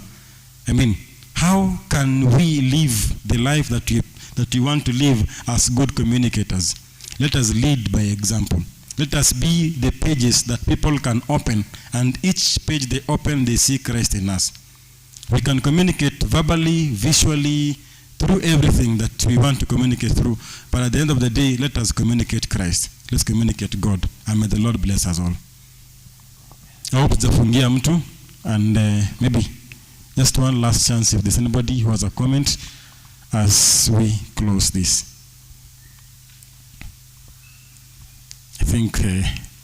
I mean, how can we live the life that we want to live as good communicators? Let us lead by example. Let us be the pages that people can open, and each page they open, they see Christ in us. We can communicate verbally, visually, through everything that we want to communicate through. But at the end of the day, let us communicate Christ. Let's communicate God. And may the Lord bless us all. I hope zafungia mtu, and maybe just one last chance if there's anybody who has a comment as we close this. I think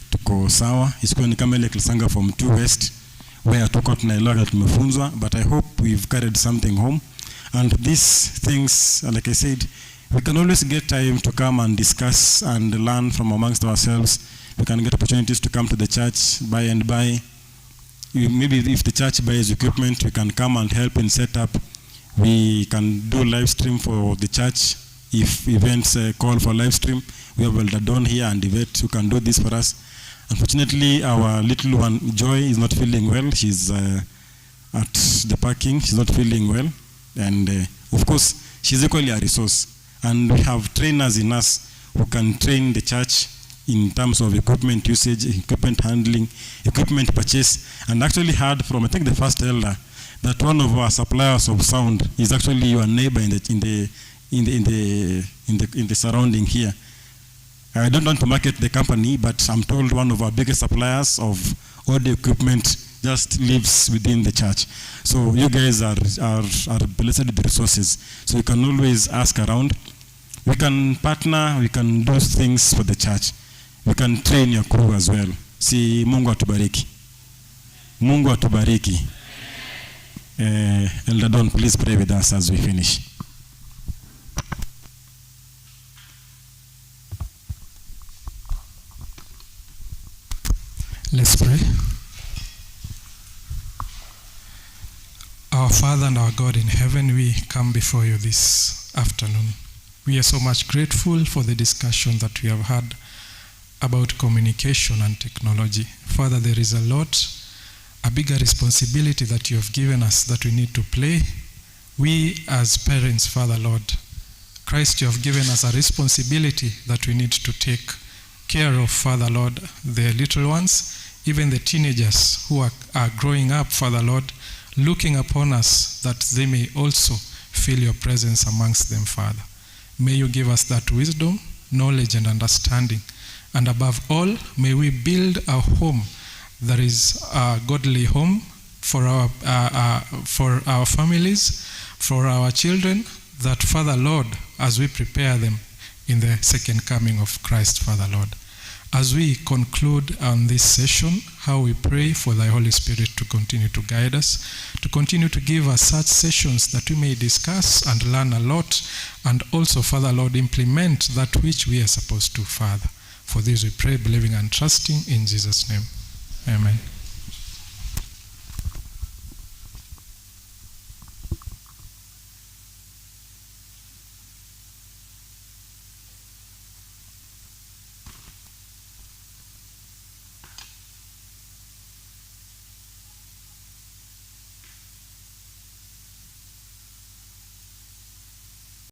tuko sawa. Isikuwa ni kama ile Kisanga from 2 West where tuko tunaelewa tumefunzwa, but I hope we've carried something home. And these things, like I said, We can always get time to come and discuss and learn from amongst ourselves. We can get opportunities to come to the church, buy and buy. Maybe if the church buys equipment, we can come and help in setup. We can do live stream for the church. If events call for live stream, we have Elder Don here and Yvette who can do this for us. Unfortunately, our little one, Joy, is not feeling well. She's at the parking. She's not feeling well. And of course, she's equally a resource. And we have trainers in us who can train the church in terms of equipment usage, equipment handling, equipment purchase. And actually heard from, I think, the first elder that one of our suppliers of sound is actually your neighbor in the surrounding here. I don't want to market the company, but I'm told one of our biggest suppliers of audio equipment just lives within the church. So you guys are blessed with the resources. So you can always ask around. We can partner, we can do things for the church. We can train your crew as well. Si Mungu atubariki. Mungu atubariki. Elder Don, please pray with us as we finish.
Let's pray. Our Father and our God in heaven, we come before you this afternoon. We are so much grateful for the discussion that we have had about communication and technology. Father, there is a bigger responsibility that you have given us that we need to play. We as parents, Father Lord, Christ, you have given us a responsibility that we need to take care of, Father Lord, the little ones, even the teenagers who are growing up, Father Lord, looking upon us that they may also feel your presence amongst them, Father. May you give us that wisdom, knowledge, and understanding. And above all, may we build a home that is a godly home for our families, for our children, that, Father Lord, as we prepare them in the second coming of Christ, Father Lord. As we conclude on this session, how we pray for thy Holy Spirit to continue to guide us, to continue to give us such sessions that we may discuss and learn a lot, and also, Father Lord, implement that which we are supposed to, Father. For this we pray, believing and trusting in Jesus' name. Amen.